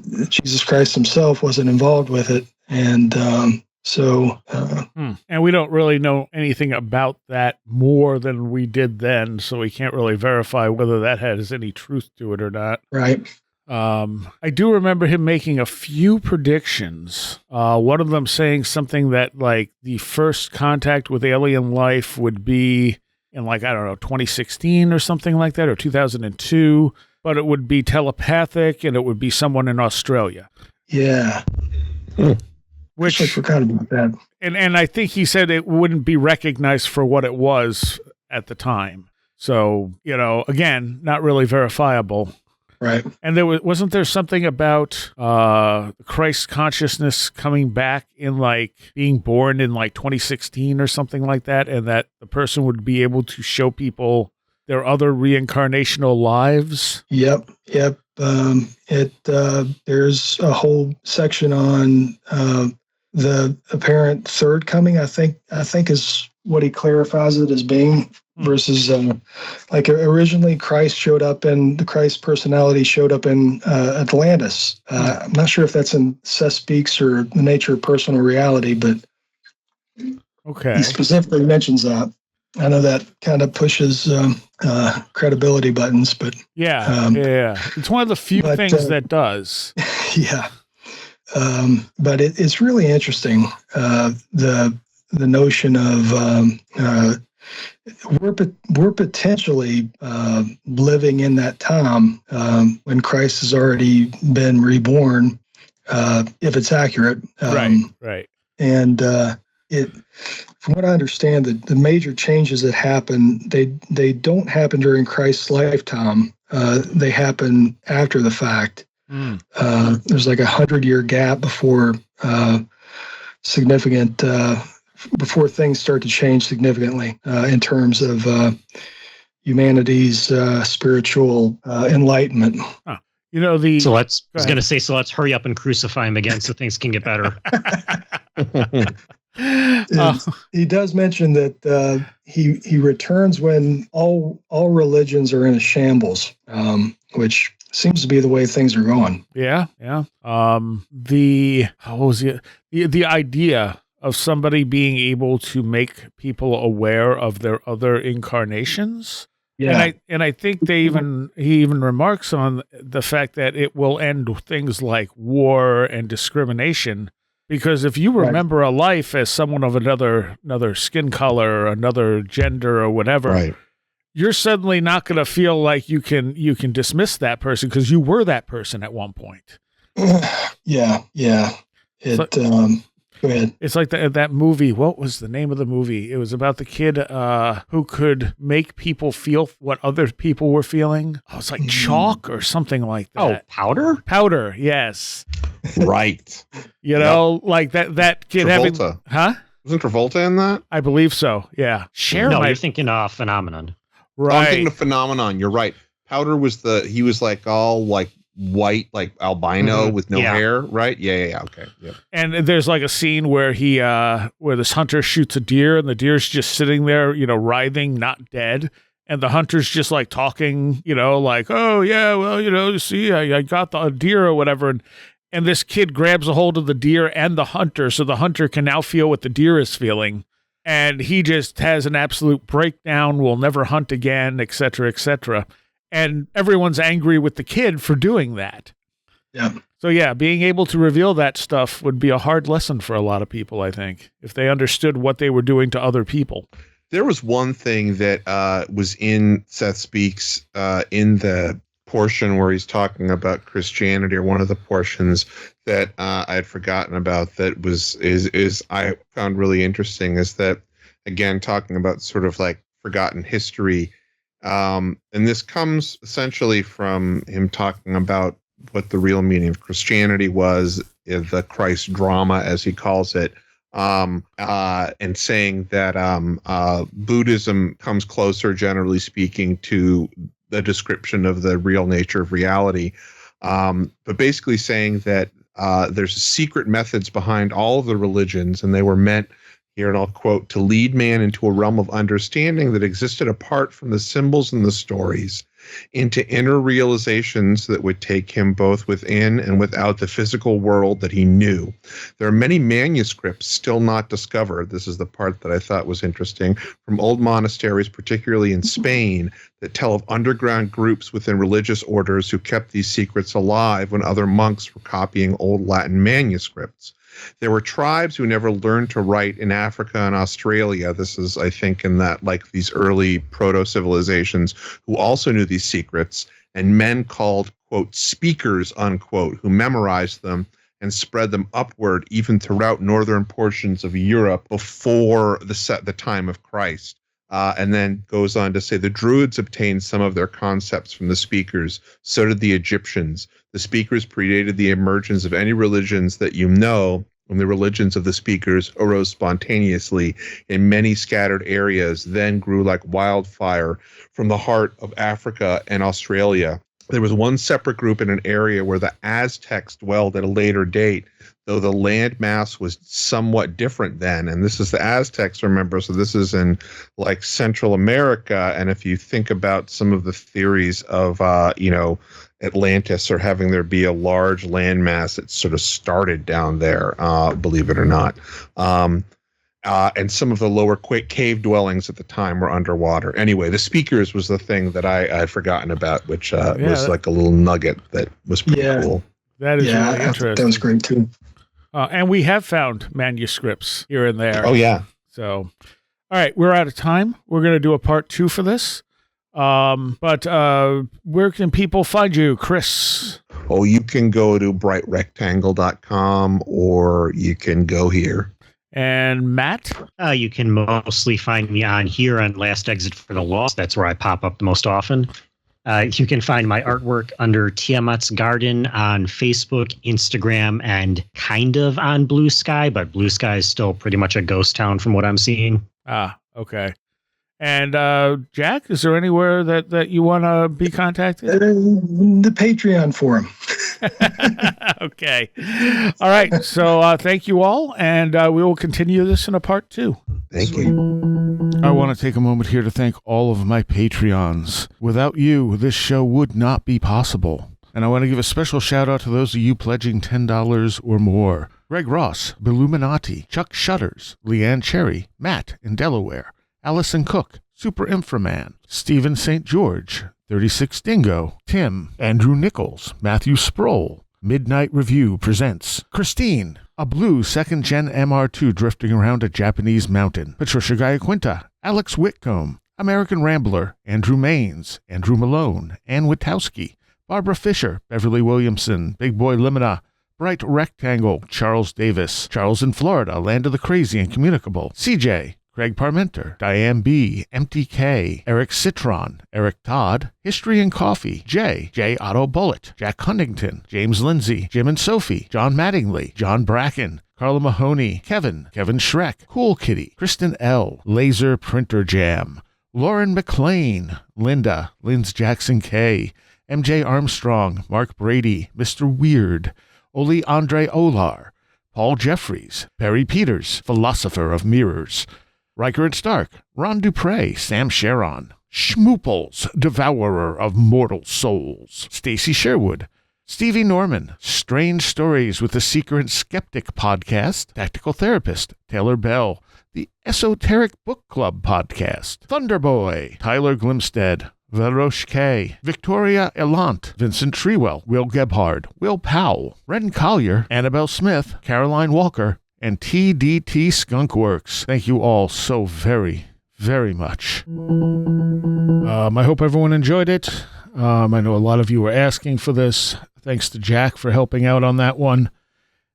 Jesus Christ himself wasn't involved with it. And and we don't really know anything about that more than we did then, so we can't really verify whether that has any truth to it or not. Right. I do remember him making a few predictions. One of them saying something that like the first contact with alien life would be in 2016 or something like that, or 2002, but it would be telepathic and it would be someone in Australia. Yeah. Which I forgot about that. And I think he said it wouldn't be recognized for what it was at the time. So, again, not really verifiable. Right. And wasn't there something about Christ consciousness coming back in like being born in like 2016 or something like that, and that the person would be able to show people their other reincarnational lives? Yep. There's a whole section on the apparent third coming. I think is what he clarifies it as being. Versus, like originally Christ showed up and the Christ personality showed up in Atlantis. I'm not sure if that's in Seth Speaks or The Nature of Personal Reality, but he specifically mentions that. I know that kind of pushes credibility buttons, but yeah, it's one of the few things that does. Yeah, but it's really interesting. The notion of we're potentially living in that time when Christ has already been reborn, if it's accurate. Right. And from what I understand, the major changes that happen, they don't happen during Christ's lifetime. They happen after the fact. There's like 100-year gap before significant. Before things start to change significantly in terms of humanity's spiritual enlightenment. Huh. So let's hurry up and crucify him again so things can get better. He does mention that he returns when all religions are in a shambles, which seems to be the way things are going. Yeah. The idea of somebody being able to make people aware of their other incarnations. Yeah. And I think he even remarks on the fact that it will end things like war and discrimination. Because if you remember a life as someone of another skin color, or another gender or whatever, you're suddenly not going to feel like you can dismiss that person because you were that person at one point. Yeah. Go ahead. It's like that movie. What was the name of the movie? It was about the kid who could make people feel what other people were feeling. Oh, it's like chalk or something like that. Oh, powder? Powder, yes. Right. Like that kid Travolta. having... Huh? Wasn't Travolta in that? I believe so, yeah. You're thinking Phenomenon. Right. Oh, I'm thinking of Phenomenon. You're right. Powder was he was like all like white, like albino with no hair, right? Yeah. Okay. Yeah. And there's like a scene where where this hunter shoots a deer and the deer's just sitting there, writhing, not dead. And the hunter's just like talking, like, oh yeah, well, you see, I got the deer or whatever. And this kid grabs a hold of the deer and the hunter. So the hunter can now feel what the deer is feeling. And he just has an absolute breakdown, will never hunt again, et cetera, et cetera. And everyone's angry with the kid for doing that. Yeah. So yeah, being able to reveal that stuff would be a hard lesson for a lot of people, I think, if they understood what they were doing to other people. There was one thing that was in Seth Speaks in the portion where he's talking about Christianity, or one of the portions that I had forgotten about that is I found really interesting, is that, again, talking about sort of like forgotten history. And this comes essentially from him talking about what the real meaning of Christianity was, the Christ drama, as he calls it, and saying that Buddhism comes closer, generally speaking, to the description of the real nature of reality, but basically saying that there's secret methods behind all of the religions, and they were meant, here, and I'll quote, to lead man into a realm of understanding that existed apart from the symbols and the stories, into inner realizations that would take him both within and without the physical world that he knew. There are many manuscripts still not discovered. This is the part that I thought was interesting, from old monasteries, particularly in Spain, that tell of underground groups within religious orders who kept these secrets alive when other monks were copying old Latin manuscripts. There were tribes who never learned to write in Africa and Australia. This is, I think, in that, like, these early proto-civilizations, who also knew these secrets, and men called, quote, speakers, unquote, who memorized them and spread them upward even throughout northern portions of Europe before the time of Christ. And then goes on to say the Druids obtained some of their concepts from the speakers. So did the Egyptians. The speakers predated the emergence of any religions that you know, and the religions of the speakers arose spontaneously in many scattered areas, then grew like wildfire from the heart of Africa and Australia. There was one separate group in an area where the Aztecs dwelled at a later date, though the land mass was somewhat different then. And this is the Aztecs, remember, so this is in like Central America. And if you think about some of the theories of, Atlantis or having there be a large landmass that sort of started down there, believe it or not. And some of the lower cave dwellings at the time were underwater. Anyway, the speakers was the thing that I had forgotten about, which was like a little nugget that was pretty cool. That is really interesting. That was great too. And we have found manuscripts here and there. Oh, yeah. So, all right, we're out of time. We're going to do a part 2 for this. But where can people find you, Chris? Oh, you can go to brightrectangle.com or you can go here. And Matt? You can mostly find me on here on Last Exit for the Lost. That's where I pop up the most often. You can find my artwork under Tiamat's Garden on Facebook, Instagram, and kind of on Blue Sky, but Blue Sky is still pretty much a ghost town from what I'm seeing. Ah, okay. And Jack, is there anywhere that you want to be contacted? The Patreon forum. Okay. All right. So thank you all, and we will continue this in a part 2. Thank you. I want to take a moment here to thank all of my Patreons. Without you, this show would not be possible. And I want to give a special shout out to those of you pledging $10 or more. Greg Ross, Billuminati, Chuck Shutters, Leanne Cherry, Matt in Delaware, Allison Cook, Super Inframan, Stephen St. George, 36 Dingo, Tim, Andrew Nichols, Matthew Sproul, Midnight Review presents Christine, a blue second-gen MR2 drifting around a Japanese mountain, Patricia Giaquinta, Alex Whitcomb, American Rambler, Andrew Maines, Andrew Malone, Ann Witowski, Barbara Fisher, Beverly Williamson, Big Boy Limina, Bright Rectangle, Charles Davis, Charles in Florida, Land of the Crazy and Communicable, CJ, Craig Parmenter, Diane B., MTK, Eric Citron, Eric Todd, History and Coffee, J. Otto Bullitt, Jack Huntington, James Lindsay, Jim and Sophie, John Mattingly, John Bracken, Carla Mahoney, Kevin Schreck, Cool Kitty, Kristen L., Laser Printer Jam, Lauren McLean, Linda, Linz Jackson K., MJ Armstrong, Mark Brady, Mr. Weird, Oli Andre Olar, Paul Jeffries, Perry Peters, Philosopher of Mirrors, Riker and Stark, Ron Dupre, Sam Sharon, Schmooples, Devourer of Mortal Souls, Stacy Sherwood, Stevie Norman, Strange Stories with the Seeker and Skeptic podcast, Tactical Therapist, Taylor Bell, the Esoteric Book Club podcast, Thunderboy, Tyler Glimstead, Valroche K, Victoria Elant, Vincent Trewell, Will Gebhard, Will Powell, Ren Collier, Annabelle Smith, Caroline Walker, and TDT Skunkworks. Thank you all so very, very much. I hope everyone enjoyed it. I know a lot of you were asking for this. Thanks to Jack for helping out on that one.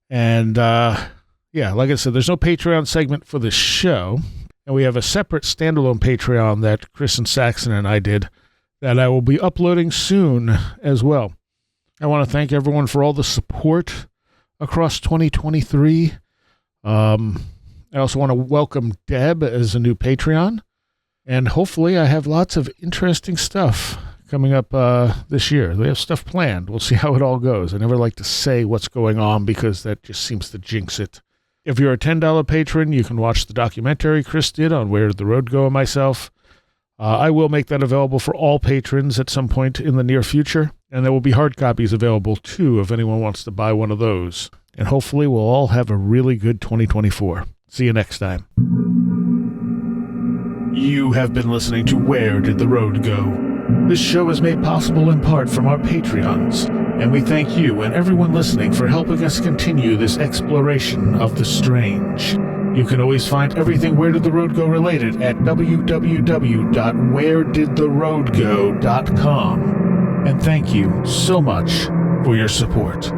And like I said, there's no Patreon segment for this show. And we have a separate standalone Patreon that Chris and Saxon and I did that I will be uploading soon as well. I want to thank everyone for all the support across 2023. I also want to welcome Deb as a new Patreon, and hopefully I have lots of interesting stuff coming up this year. We have stuff planned. We'll see how it all goes. I never like to say what's going on because that just seems to jinx it. If you're a $10 patron, you can watch the documentary Chris did on Where Did the Road Go and myself. I will make that available for all patrons at some point in the near future, and there will be hard copies available too if anyone wants to buy one of those. And hopefully we'll all have a really good 2024. See you next time. You have been listening to Where Did the Road Go? This show is made possible in part from our Patreons, and we thank you and everyone listening for helping us continue this exploration of the strange. You can always find everything Where Did the Road Go related at www.wheredidtheroadgo.com. And thank you so much for your support.